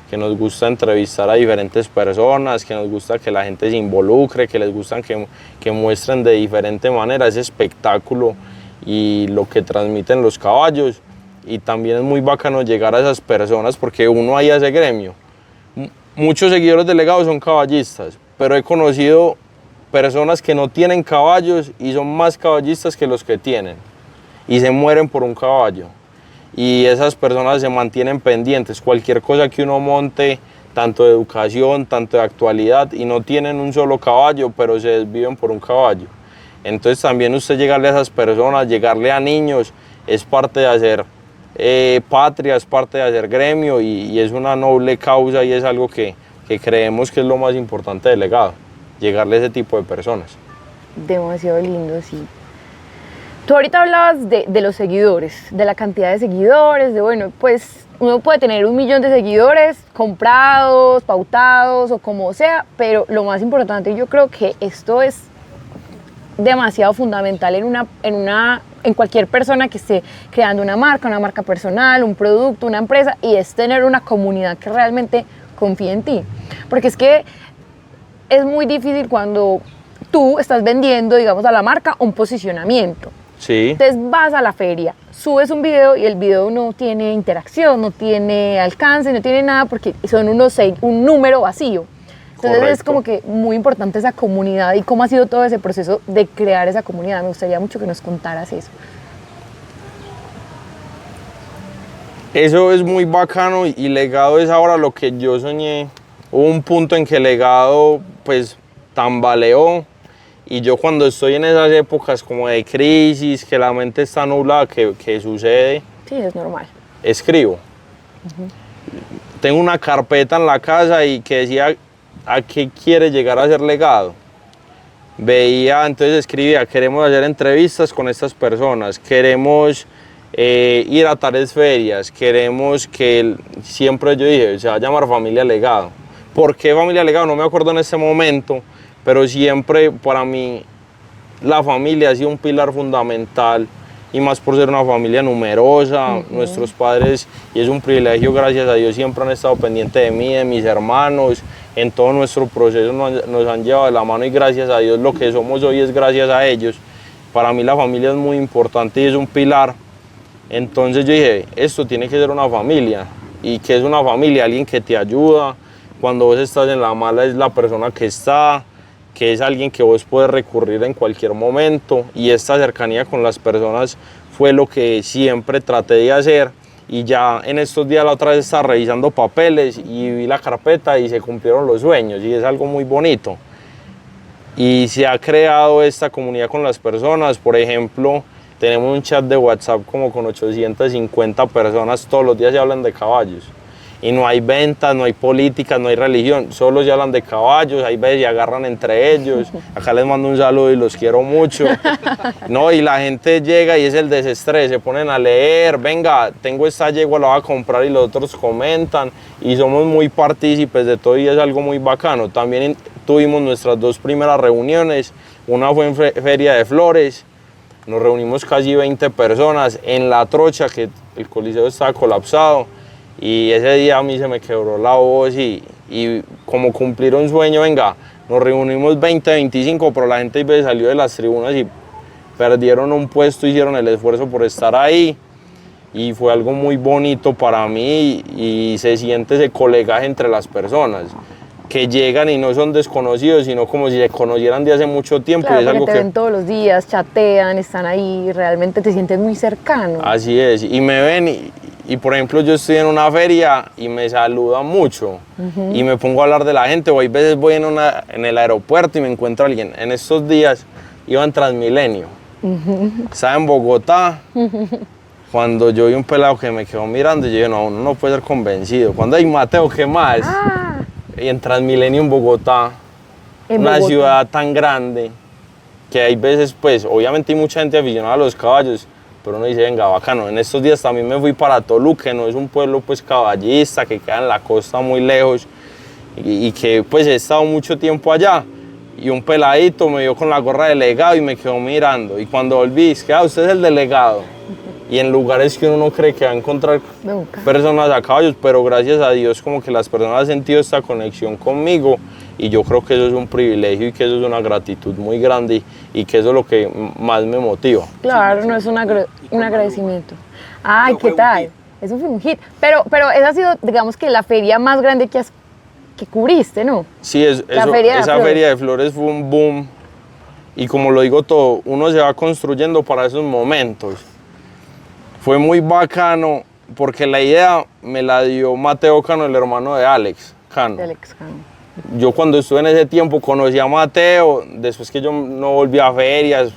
que nos gusta entrevistar a diferentes personas, que nos gusta que la gente se involucre, que les gusta que muestren de diferente manera ese espectáculo y lo que transmiten los caballos. Y también es muy bacano llegar a esas personas porque uno ahí hace gremio. Muchos seguidores del Legado son caballistas, pero he conocido personas que no tienen caballos y son más caballistas que los que tienen y se mueren por un caballo. Y esas personas se mantienen pendientes, cualquier cosa que uno monte, tanto de educación, tanto de actualidad, y no tienen un solo caballo, pero se desviven por un caballo. Entonces también usted llegarle a esas personas, llegarle a niños, es parte de hacer patria, es parte de hacer gremio y es una noble causa y es algo que creemos que es lo más importante del Legado, llegarle a ese tipo de personas. Demasiado lindo, sí. Tú ahorita hablabas de los seguidores, de la cantidad de seguidores, de bueno, pues uno puede tener 1 millón de seguidores comprados, pautados o como sea, pero lo más importante, yo creo que esto es demasiado fundamental en cualquier persona que esté creando una marca personal, un producto, una empresa, y es tener una comunidad que realmente confíe en ti. Porque es que es muy difícil cuando tú estás vendiendo, digamos, a la marca un posicionamiento. Sí. Entonces vas a la feria, subes un video y el video no tiene interacción, no tiene alcance, no tiene nada porque son un número vacío. Entonces Correcto. Es como que muy importante esa comunidad y cómo ha sido todo ese proceso de crear esa comunidad. Me gustaría mucho que nos contaras eso. Eso es muy bacano y Legado es ahora lo que yo soñé. Hubo un punto en que Legado pues tambaleó y yo cuando estoy en esas épocas como de crisis, que la mente está nublada, que sucede, Sí, es normal. escribo. Tengo una carpeta en la casa y que decía a qué quiere llegar a ser Legado. Veía, entonces escribía, queremos hacer entrevistas con estas personas, queremos ir a tales ferias, queremos que, siempre yo dije, se va a llamar Familia Legado. ¿Por qué Familia Legado? No me acuerdo en este momento, pero siempre para mí la familia ha sido un pilar fundamental y más por ser una familia numerosa. Nuestros padres, y es un privilegio, gracias a Dios, siempre han estado pendientes de mí, de mis hermanos. En todo nuestro proceso nos han llevado de la mano y gracias a Dios lo que somos hoy es gracias a ellos. Para mí la familia es muy importante y es un pilar. Entonces yo dije, esto tiene que ser una familia. ¿Y qué es una familia? Alguien que te ayuda. Cuando vos estás en la mala es la persona que está, que es alguien que vos puedes recurrir en cualquier momento. Y esta cercanía con las personas fue lo que siempre traté de hacer. Y ya en estos días la otra vez estaba revisando papeles y vi la carpeta y se cumplieron los sueños y es algo muy bonito. Y se ha creado esta comunidad con las personas. Por ejemplo, tenemos un chat de WhatsApp como con 850 personas, todos los días se hablan de caballos. Y no hay ventas, no hay política, no hay religión, solo se hablan de caballos, hay veces se agarran entre ellos. Acá les mando un saludo y los quiero mucho. No, y la gente llega y es el desestrés, se ponen a leer, venga, tengo esta yegua, la voy a comprar y los otros comentan. Y somos muy partícipes de todo y es algo muy bacano. También tuvimos nuestras 2 primeras reuniones, una fue en Feria de Flores, nos reunimos casi 20 personas en La Trocha, que el coliseo estaba colapsado. Y ese día a mí se me quebró la voz y como cumplir un sueño, venga, nos reunimos 20, 25, pero la gente a veces salió de las tribunas y perdieron un puesto, hicieron el esfuerzo por estar ahí. Y fue algo muy bonito para mí y se siente ese colegaje entre las personas que llegan y no son desconocidos, sino como si se conocieran de hace mucho tiempo. Claro, y es algo te ven todos los días, chatean, están ahí, realmente te sientes muy cercano. Así es, y me ven y por ejemplo yo estoy en una feria y me saludan mucho y me pongo a hablar de la gente, o hay veces voy en el aeropuerto y me encuentro a alguien. En estos días iba en Transmilenio, estaba en Bogotá, cuando yo vi un pelado que me quedó mirando y yo dije, no, uno no puede ser convencido. Cuando hay Mateo, ¿qué más? Y en Transmilenio en Bogotá, una ciudad tan grande, que hay veces, pues, obviamente hay mucha gente aficionada a los caballos, pero uno dice, venga, bacano. En estos días también me fui para Toluca, que no es un pueblo, pues, caballista, que queda en la costa muy lejos, y que, pues, he estado mucho tiempo allá. Y un peladito me vio con la gorra de delegado y me quedó mirando. Y cuando volví, es que, usted es el delegado. Y en lugares que uno no cree que va a encontrar personas a caballos, pero gracias a Dios como que las personas han sentido esta conexión conmigo y yo creo que eso es un privilegio y que eso es una gratitud muy grande y que eso es lo que más me motiva. Claro, no es un agradecimiento. Ay, ¿qué tal? Eso fue un hit. Pero esa ha sido, digamos que la feria más grande que cubriste, ¿no? Sí, esa feria de Flores fue un boom y como lo digo todo, uno se va construyendo para esos momentos. Fue muy bacano porque la idea me la dio Mateo Cano, el hermano de Alex Cano. Yo cuando estuve en ese tiempo conocí a Mateo, después que yo no volví a ferias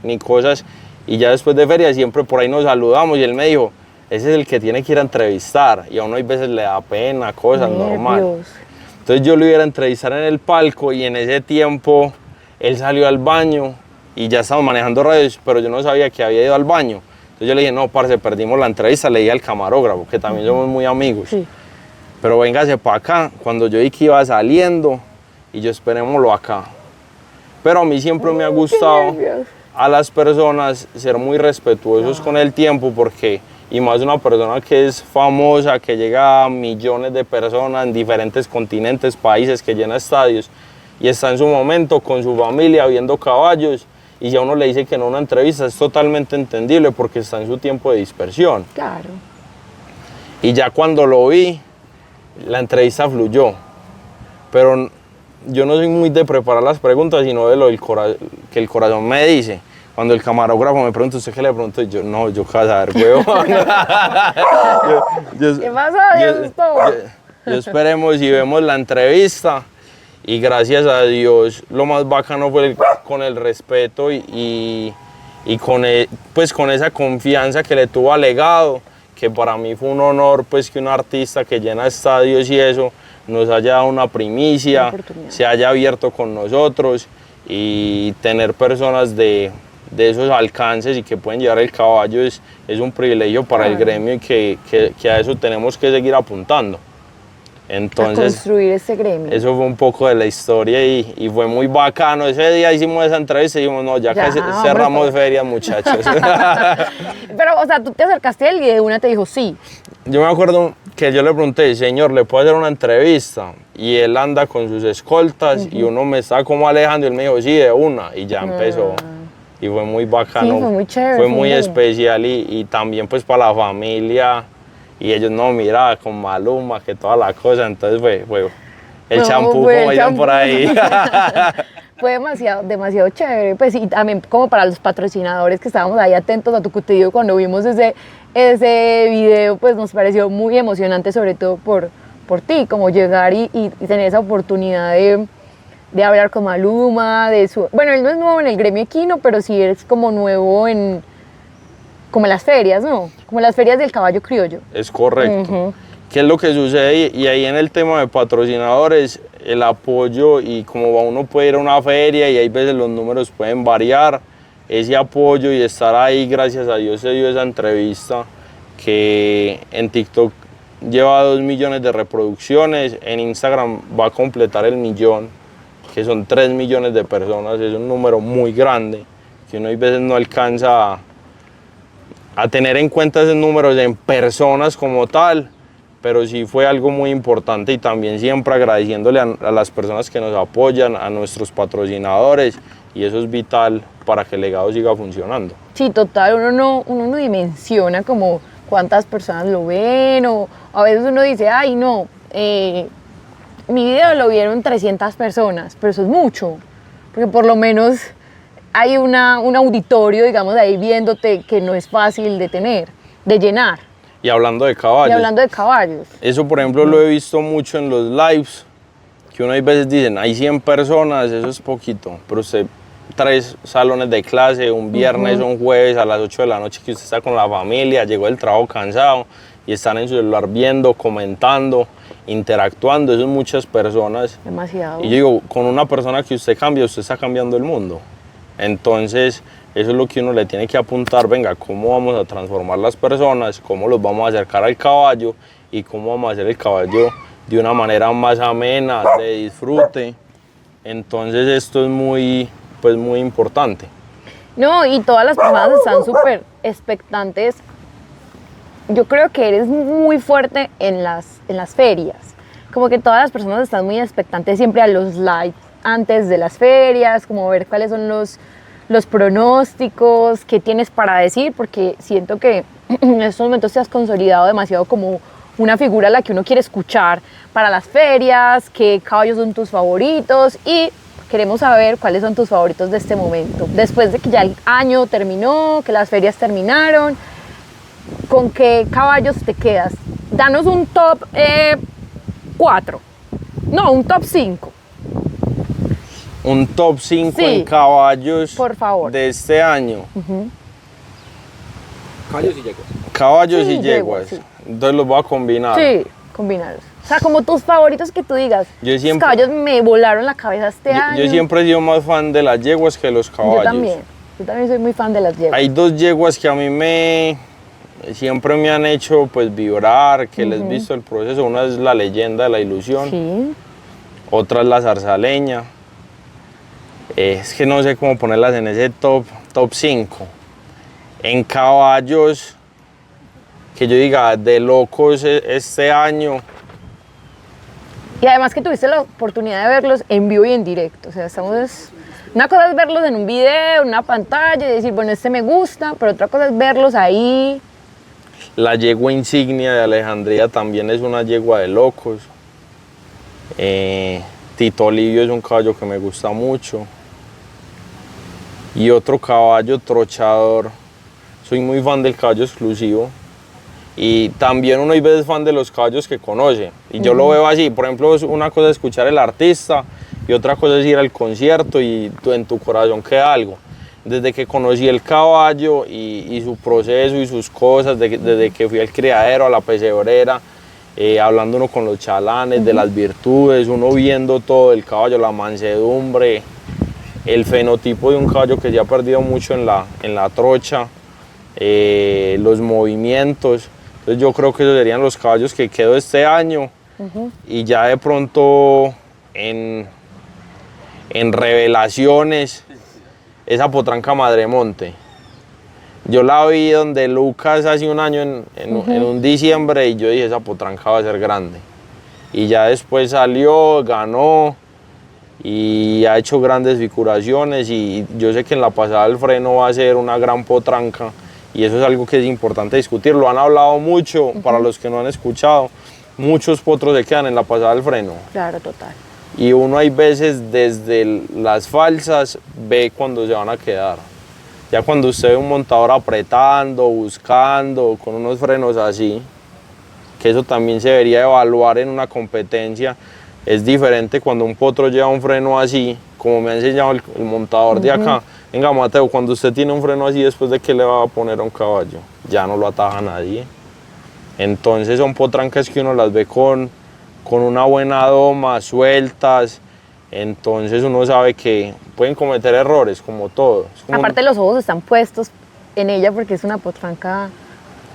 ni cosas, y ya después de ferias siempre por ahí nos saludamos y él me dijo, ese es el que tiene que ir a entrevistar, y a uno hay veces le da pena, cosas normales. Entonces yo lo iba a entrevistar en el palco y en ese tiempo él salió al baño y ya estábamos manejando radios, pero yo no sabía que había ido al baño. Entonces yo le dije, no, parce, perdimos la entrevista, le dije al camarógrafo, que también somos muy amigos. Sí. Pero véngase para acá, cuando yo vi que iba saliendo, y yo esperémoslo acá. Pero a mí siempre me ha gustado a las personas ser muy respetuosos con el tiempo, porque, y más una persona que es famosa, que llega a millones de personas en diferentes continentes, países, que llena estadios, y está en su momento con su familia viendo caballos, y si a uno le dice que no una entrevista es totalmente entendible porque está en su tiempo de dispersión. Claro. Y ya cuando lo vi, la entrevista fluyó. Pero yo no soy muy de preparar las preguntas, sino de lo que el corazón me dice. Cuando el camarógrafo me pregunta, ¿usted qué le pregunto? Y yo, no, yo qué vas a ver, huevón. ¿Qué pasó? Yo esperemos y vemos la entrevista. Y gracias a Dios, lo más bacano fue con el respeto y con esa confianza que le tuvo al Legado, que para mí fue un honor pues que un artista que llena estadios y eso nos haya dado una primicia, se haya abierto con nosotros y tener personas de esos alcances y que pueden llevar el caballo es un privilegio para el gremio y que a eso tenemos que seguir apuntando. Entonces, construir ese gremio. eso fue un poco de la historia y fue muy bacano. Ese día hicimos esa entrevista y dijimos, no, ya que cerramos feria, muchachos. Pero, o sea, tú te acercaste a él y de una te dijo sí. Yo me acuerdo que yo le pregunté, señor, ¿le puedo hacer una entrevista? Y él anda con sus escoltas y uno me estaba como alejando y él me dijo, sí, de una. Y ya empezó. Y fue muy bacano. Sí, fue muy chévere. Fue muy especial y también pues para la familia. Y ellos, no, mira, con Maluma, que toda la cosa. Entonces fue el champú, como dicen por ahí. Fue demasiado chévere. Pues y también como para los patrocinadores que estábamos ahí atentos a tu contenido cuando vimos ese video, pues nos pareció muy emocionante, sobre todo por ti, como llegar y tener esa oportunidad de hablar con Maluma, bueno, él no es nuevo en el gremio equino, pero sí es como nuevo como en las ferias, ¿no? Como en las ferias del caballo criollo. Es correcto. ¿Qué es lo que sucede? Y ahí en el tema de patrocinadores, el apoyo y como uno puede ir a una feria y hay veces los números pueden variar, ese apoyo y estar ahí, gracias a Dios se dio esa entrevista que en TikTok lleva 2 millones de reproducciones, en Instagram va a completar el 1 millón, que son 3 millones de personas, es un número muy grande, que uno a veces no alcanza a tener en cuenta esos números en personas como tal, pero sí fue algo muy importante y también siempre agradeciéndole a las personas que nos apoyan, a nuestros patrocinadores, y eso es vital para que el legado siga funcionando. Sí, total, uno no dimensiona como cuántas personas lo ven o a veces uno dice, ay no, mi video lo vieron 300 personas, pero eso es mucho, porque por lo menos hay un auditorio, digamos, ahí viéndote que no es fácil de tener, de llenar. Y hablando de caballos. Y hablando de caballos. Eso, por ejemplo, lo he visto mucho en los lives, que uno a veces dicen, hay 100 personas, eso es poquito, pero usted 3 salones de clase, un viernes o un jueves a las 8 de la noche que usted está con la familia, llegó del trabajo cansado y están en su celular viendo, comentando, interactuando, eso es muchas personas. Demasiado. Y yo digo, con una persona que usted cambia, usted está cambiando el mundo. Entonces, eso es lo que uno le tiene que apuntar, venga, cómo vamos a transformar las personas, cómo los vamos a acercar al caballo y cómo vamos a hacer el caballo de una manera más amena, de disfrute. Entonces, esto es muy importante. No, y todas las personas están súper expectantes. Yo creo que eres muy fuerte en las ferias. Como que todas las personas están muy expectantes siempre a los lives antes de las ferias, como ver cuáles son los pronósticos, qué tienes para decir, porque siento que en estos momentos te has consolidado demasiado como una figura a la que uno quiere escuchar para las ferias, qué caballos son tus favoritos y queremos saber cuáles son tus favoritos de este momento. Después de que ya el año terminó, que las ferias terminaron, ¿con qué caballos te quedas? Danos un top 4, no, un top 5. Un top 5 Sí, en caballos, por favor, de este año. Caballos y yeguas. Caballos Sí, y yeguas. sí. Entonces los voy a combinar. Sí, combinarlos. O sea, como tus favoritos que tú digas, Yo estos caballos me volaron la cabeza este año. Yo siempre he sido más fan de las yeguas que de los caballos. Yo también soy muy fan de las yeguas. Hay 2 yeguas que a mí siempre me han hecho pues vibrar, que les he visto el proceso. Una es la Leyenda de la Ilusión, Sí. otra es la Zarzaleña. Es que no sé cómo ponerlas en ese top 5. En caballos, que yo diga, de locos este año. Y además que tuviste la oportunidad de verlos en vivo y en directo. O sea, una cosa es verlos en un video, en una pantalla y decir, bueno, este me gusta, pero otra cosa es verlos ahí. La yegua insignia de Alejandría también es una yegua de locos. Tito Livio es un caballo que me gusta mucho. Y otro caballo trochador. Soy muy fan del caballo exclusivo. Y también uno hay veces fan de los caballos que conoce. Y yo lo veo así. Por ejemplo, una cosa es escuchar al artista y otra cosa es ir al concierto y en tu corazón queda algo. Desde que conocí el caballo y su proceso y sus cosas, desde que fui al criadero, a la pesebrera, hablando uno con los chalanes, de las virtudes, uno viendo todo el caballo, la mansedumbre, el fenotipo de un caballo que ya ha perdido mucho en la trocha, los movimientos. Entonces yo creo que esos serían los caballos que quedo este año y ya de pronto en revelaciones, esa potranca Madremonte. Yo la vi donde Lucas hace un año en un diciembre y yo dije, esa potranca va a ser grande. Y ya después salió, ganó y ha hecho grandes figuraciones y yo sé que en la pasada del freno va a ser una gran potranca y eso es algo que es importante discutir. Lo han hablado mucho, para los que no han escuchado, muchos potros se quedan en la pasada del freno. Claro, total. Y uno hay veces desde las falsas ve cuando se van a quedar. Ya cuando usted ve un montador apretando, buscando, con unos frenos así, que eso también se debería evaluar en una competencia, es diferente cuando un potro lleva un freno así, como me ha enseñado el montador de acá. Venga, Mateo, cuando usted tiene un freno así, ¿después de qué le va a poner a un caballo? Ya no lo ataja nadie. Entonces son potrancas que uno las ve con una buena doma, sueltas, entonces uno sabe que pueden cometer errores, como todo. Aparte los ojos están puestos en ella porque es una potranca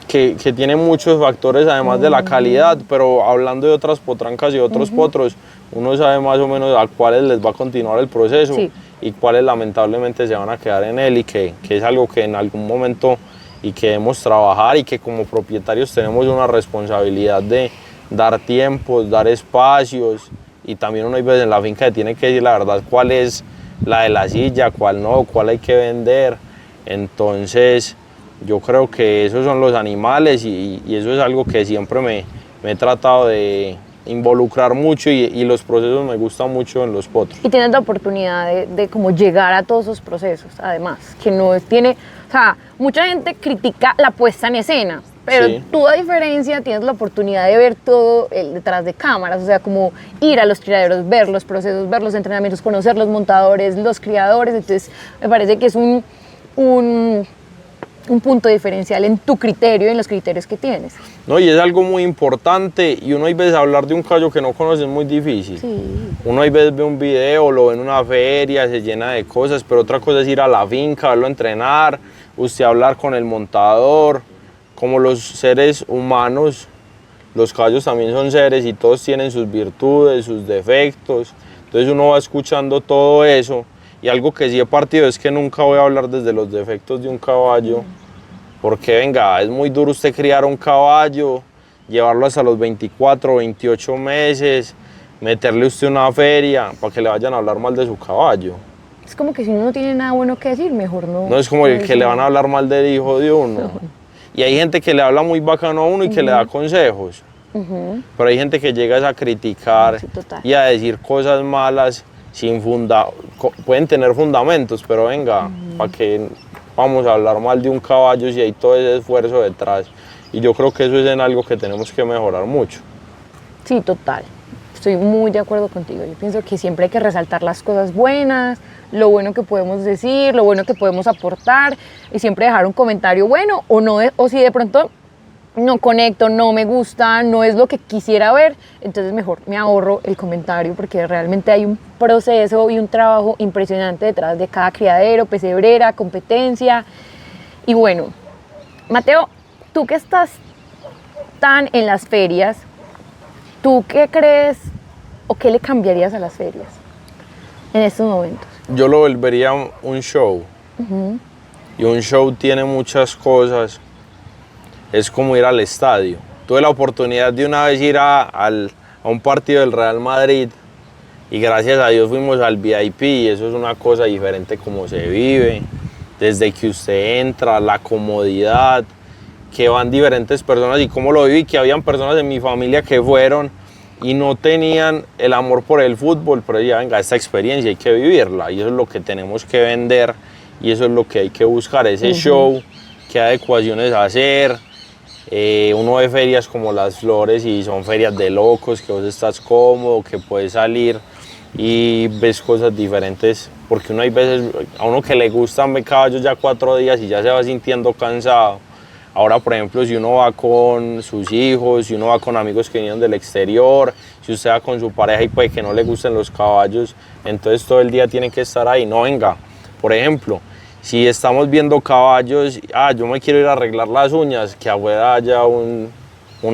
que tiene muchos factores además de la calidad, pero hablando de otras potrancas y otros potros, uno sabe más o menos a cuáles les va a continuar el proceso y cuáles lamentablemente se van a quedar en él y que es algo que en algún momento y que debemos trabajar y que como propietarios tenemos una responsabilidad de dar tiempos, dar espacios y también uno hay veces en la finca que tiene que decir la verdad cuál es la de la silla, cuál no, cuál hay que vender. Entonces yo creo que esos son los animales y eso es algo que siempre me he tratado de involucrar mucho y los procesos me gustan mucho en los potros. Y tienes la oportunidad de como llegar a todos esos procesos, además, que no tiene, o sea, mucha gente critica la puesta en escena, pero tú a diferencia tienes la oportunidad de ver todo el detrás de cámaras, o sea, como ir a los criaderos, ver los procesos, ver los entrenamientos, conocer los montadores, los criadores, entonces me parece que es un punto diferencial en tu criterio y en los criterios que tienes. No, y es algo muy importante y uno hay veces hablar de un caballo que no conoce es muy difícil. Uno hay veces ve un video, lo ve en una feria, se llena de cosas, pero otra cosa es ir a la finca, verlo entrenar, usted hablar con el montador. Como los seres humanos, los caballos también son seres y todos tienen sus virtudes, sus defectos. Entonces uno va escuchando todo eso y algo que sí he partido es que nunca voy a hablar desde los defectos de un caballo, porque venga, es muy duro usted criar un caballo, llevarlo hasta los 24 o 28 meses, meterle usted una feria para que le vayan a hablar mal de su caballo. Es como que si uno no tiene nada bueno que decir, mejor no. No es como el que le van a hablar mal del hijo de uno. Y hay gente que le habla muy bacano a uno y que le da consejos. Pero hay gente que llega a criticar y a decir cosas malas sin pueden tener fundamentos, pero venga, ¿para qué vamos a hablar mal de un caballo si hay todo ese esfuerzo detrás? Y yo creo que eso es en algo que tenemos que mejorar mucho. Sí, total. Estoy muy de acuerdo contigo. Yo pienso que siempre hay que resaltar las cosas buenas, lo bueno que podemos decir, lo bueno que podemos aportar y siempre dejar un comentario bueno o no, o si de pronto no conecto, no me gusta, no es lo que quisiera ver, entonces mejor me ahorro el comentario porque realmente hay un proceso y un trabajo impresionante detrás de cada criadero, pesebrera, competencia. Y bueno, Mateo, tú que estás tan en las ferias, ¿tú qué crees o qué le cambiarías a las ferias en estos momentos? Yo lo volvería un show. Y un show tiene muchas cosas. Es como ir al estadio. Tuve la oportunidad de una vez ir a un partido del Real Madrid y gracias a Dios fuimos al VIP y eso es una cosa diferente como se vive. Desde que usted entra, la comodidad, que van diferentes personas y cómo lo viví, que habían personas en mi familia que fueron y no tenían el amor por el fútbol, pero ya venga, esta experiencia hay que vivirla y eso es lo que tenemos que vender y eso es lo que hay que buscar, ese show, qué adecuaciones hacer. Uno ve ferias como Las Flores y son ferias de locos, que vos estás cómodo, que puedes salir y ves cosas diferentes, porque uno hay veces, a uno que le gustan ver caballos ya 4 días y ya se va sintiendo cansado. Ahora, por ejemplo, si uno va con sus hijos, si uno va con amigos que vienen del exterior, si usted va con su pareja y puede que no le gusten los caballos, entonces todo el día tiene que estar ahí. No, venga, por ejemplo, si estamos viendo caballos, yo me quiero ir a arreglar las uñas, que afuera haya un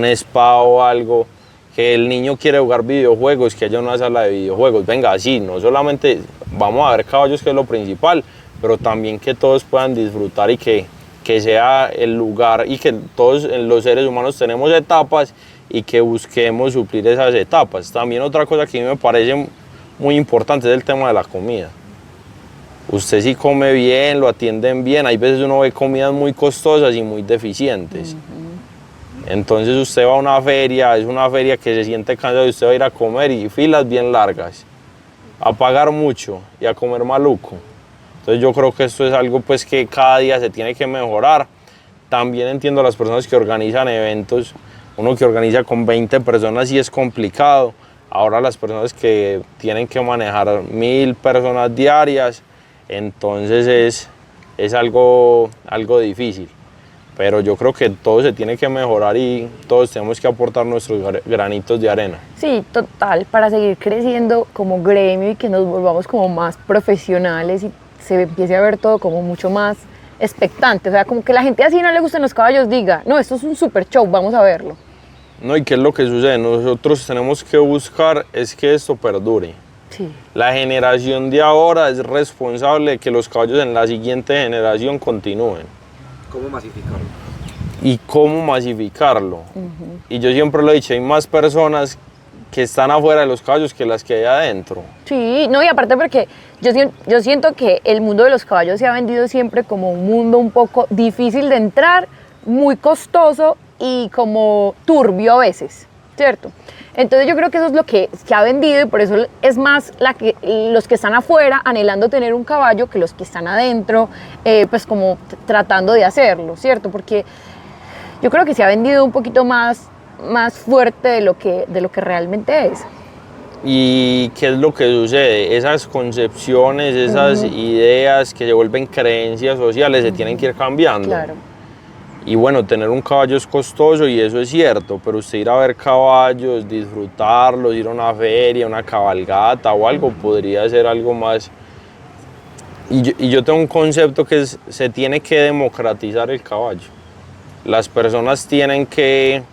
spa o algo que el niño quiere jugar videojuegos, que haya una sala de videojuegos. Venga, sí, no solamente vamos a ver caballos, que es lo principal, pero también que todos puedan disfrutar y que sea el lugar, y que todos los seres humanos tenemos etapas y que busquemos suplir esas etapas. También otra cosa que a mí me parece muy importante es el tema de la comida. Usted sí come bien, lo atienden bien, hay veces uno ve comidas muy costosas y muy deficientes. Entonces usted va a una feria, es una feria que se siente cansado y usted va a ir a comer y filas bien largas, a pagar mucho y a comer maluco. Entonces yo creo que esto es algo pues que cada día se tiene que mejorar. También entiendo a las personas que organizan eventos, uno que organiza con 20 personas sí es complicado. Ahora las personas que tienen que manejar 1000 personas diarias, entonces es algo difícil. Pero yo creo que todo se tiene que mejorar y todos tenemos que aportar nuestros granitos de arena. Sí, total, para seguir creciendo como gremio y que nos volvamos como más profesionales y se empiece a ver todo como mucho más expectante. O sea, como que la gente así no le gustan los caballos diga, no, esto es un super show, vamos a verlo. No, ¿y qué es lo que sucede? Nosotros tenemos que buscar es que esto perdure. Sí. La generación de ahora es responsable de que los caballos en la siguiente generación continúen. ¿Cómo masificarlo? ¿Y cómo masificarlo? Y yo siempre lo he dicho, hay más personas que están afuera de los caballos que las que hay adentro. Sí, no, y aparte porque yo siento que el mundo de los caballos se ha vendido siempre como un mundo un poco difícil de entrar, muy costoso y como turbio a veces, ¿cierto? Entonces yo creo que eso es lo que se ha vendido y por eso es más los que están afuera anhelando tener un caballo que los que están adentro, pues como tratando de hacerlo, ¿cierto? Porque yo creo que se ha vendido un poquito más fuerte de lo que realmente es. ¿Y qué es lo que sucede? Esas concepciones, esas ideas que se vuelven creencias sociales se tienen que ir cambiando. Claro. Y bueno, tener un caballo es costoso y eso es cierto, pero usted ir a ver caballos, disfrutarlos, ir a una feria, una cabalgata o algo, podría ser algo más. Y yo tengo un concepto que se tiene que democratizar el caballo. Las personas tienen que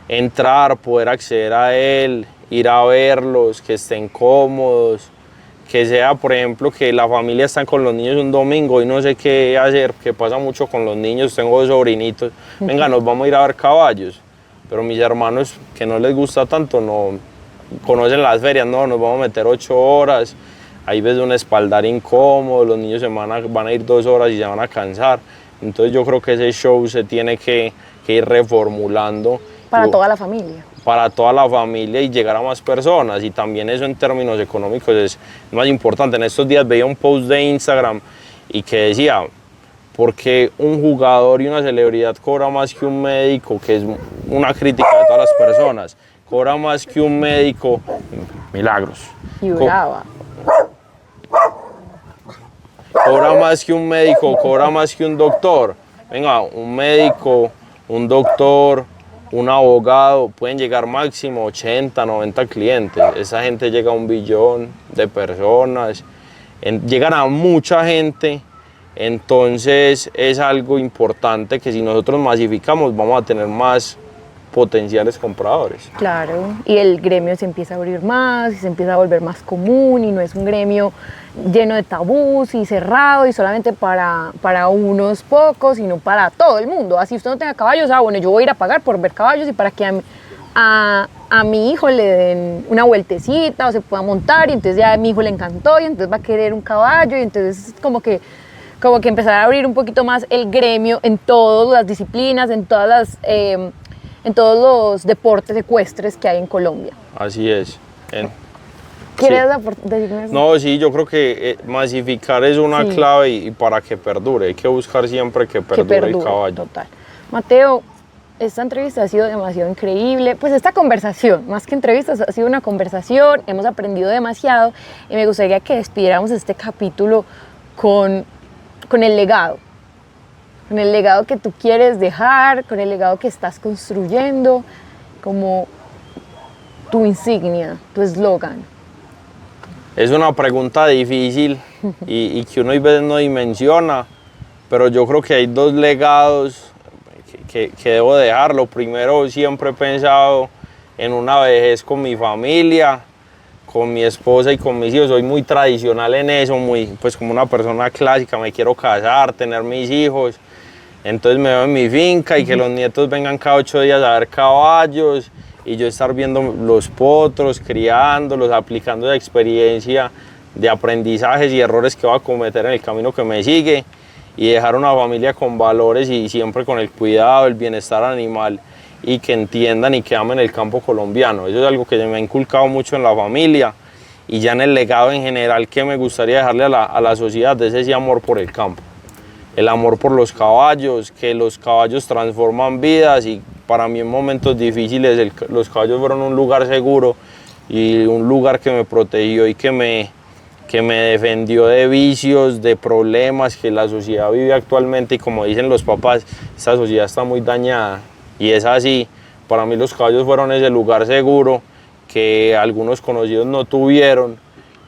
entrar, poder acceder a él, ir a verlos, que estén cómodos, que sea, por ejemplo, que la familia está con los niños un domingo y no sé qué hacer, que pasa mucho con los niños, tengo 2 sobrinitos, venga, nos vamos a ir a ver caballos, pero mis hermanos que no les gusta tanto, no conocen las ferias, no, nos vamos a meter 8 horas, ahí ves un espaldar incómodo, los niños van a ir 2 horas y se van a cansar, entonces yo creo que ese show se tiene que ir reformulando. Para toda la familia. Para toda la familia y llegar a más personas, y también eso en términos económicos es más importante. En estos días veía un post de Instagram y que decía, porque un jugador y una celebridad cobra más que un médico, que es una crítica de todas las personas, cobra más que un médico, milagros. Y brava. Cobra más que un médico, cobra más que un doctor. Venga, un médico, un doctor, un abogado, pueden llegar máximo 80, 90 clientes. Esa gente llega a 1 billón de personas, llegan a mucha gente, entonces es algo importante que si nosotros masificamos vamos a tener más potenciales compradores. Claro, y el gremio se empieza a abrir más, y se empieza a volver más común y no es un gremio lleno de tabús y cerrado y solamente para unos pocos, sino para todo el mundo. Así usted no tenga caballos, bueno, yo voy a ir a pagar por ver caballos y para que a mi hijo le den una vueltecita o se pueda montar y entonces ya a mi hijo le encantó y entonces va a querer un caballo y entonces como que empezar a abrir un poquito más el gremio en todas las disciplinas, en todos los deportes ecuestres que hay en Colombia. Así es. ¿Quieres Sí. decirme eso? No, sí, yo creo que masificar es una clave y para que perdure. Hay que buscar siempre que perdure el caballo. Total. Mateo, esta entrevista ha sido demasiado increíble. Pues esta conversación, más que entrevistas, ha sido una conversación. Hemos aprendido demasiado y me gustaría que despidiéramos este capítulo con el legado. Con el legado que tú quieres dejar, con el legado que estás construyendo, como tu insignia, tu eslogan. Es una pregunta difícil y que uno a veces no dimensiona, pero yo creo que hay 2 legados que debo dejar. Lo primero, siempre he pensado en una vejez con mi familia, con mi esposa y con mis hijos. Soy muy tradicional en eso, pues como una persona clásica, me quiero casar, tener mis hijos. Entonces me veo en mi finca y que los nietos vengan cada 8 días a ver caballos y yo estar viendo los potros, criándolos, aplicando la experiencia de aprendizajes y errores que voy a cometer en el camino que me sigue y dejar una familia con valores y siempre con el cuidado, el bienestar animal y que entiendan y que amen el campo colombiano. Eso es algo que me ha inculcado mucho en la familia y ya en el legado en general que me gustaría dejarle a la sociedad es ese amor por el campo. El amor por los caballos, que los caballos transforman vidas y para mí en momentos difíciles los caballos fueron un lugar seguro y un lugar que me protegió y que me defendió de vicios, de problemas que la sociedad vive actualmente y como dicen los papás, esta sociedad está muy dañada y es así. Para mí los caballos fueron ese lugar seguro que algunos conocidos no tuvieron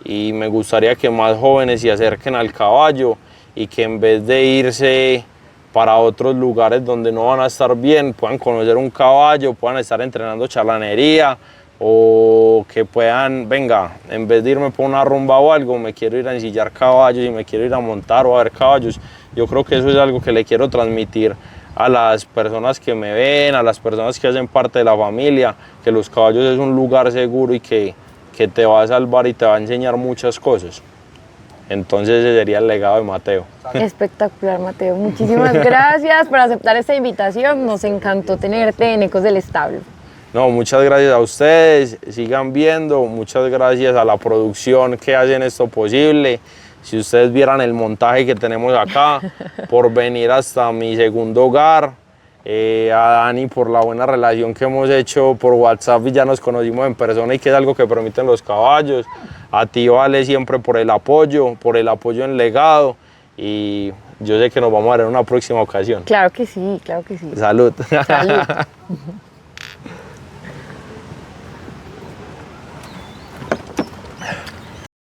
y me gustaría que más jóvenes se acerquen al caballo y que en vez de irse para otros lugares donde no van a estar bien, puedan conocer un caballo, puedan estar entrenando charlanería o que puedan, venga, en vez de irme por una rumba o algo, me quiero ir a ensillar caballos y me quiero ir a montar o a ver caballos. Yo creo que eso es algo que le quiero transmitir a las personas que me ven, a las personas que hacen parte de la familia, que los caballos es un lugar seguro y que te va a salvar y te va a enseñar muchas cosas. Entonces ese sería el legado de Mateo. Espectacular, Mateo. Muchísimas gracias por aceptar esta invitación. Nos encantó tenerte en Ecos del Establo. No, muchas gracias a ustedes. Sigan viendo. Muchas gracias a la producción que hacen esto posible. Si ustedes vieran el montaje que tenemos acá, por venir hasta mi segundo hogar. A Dani por la buena relación que hemos hecho por WhatsApp y ya nos conocimos en persona y que es algo que permiten los caballos. A ti, Vale, siempre por el apoyo en legado y yo sé que nos vamos a ver en una próxima ocasión. Claro que sí, claro que sí. Salud. Salud.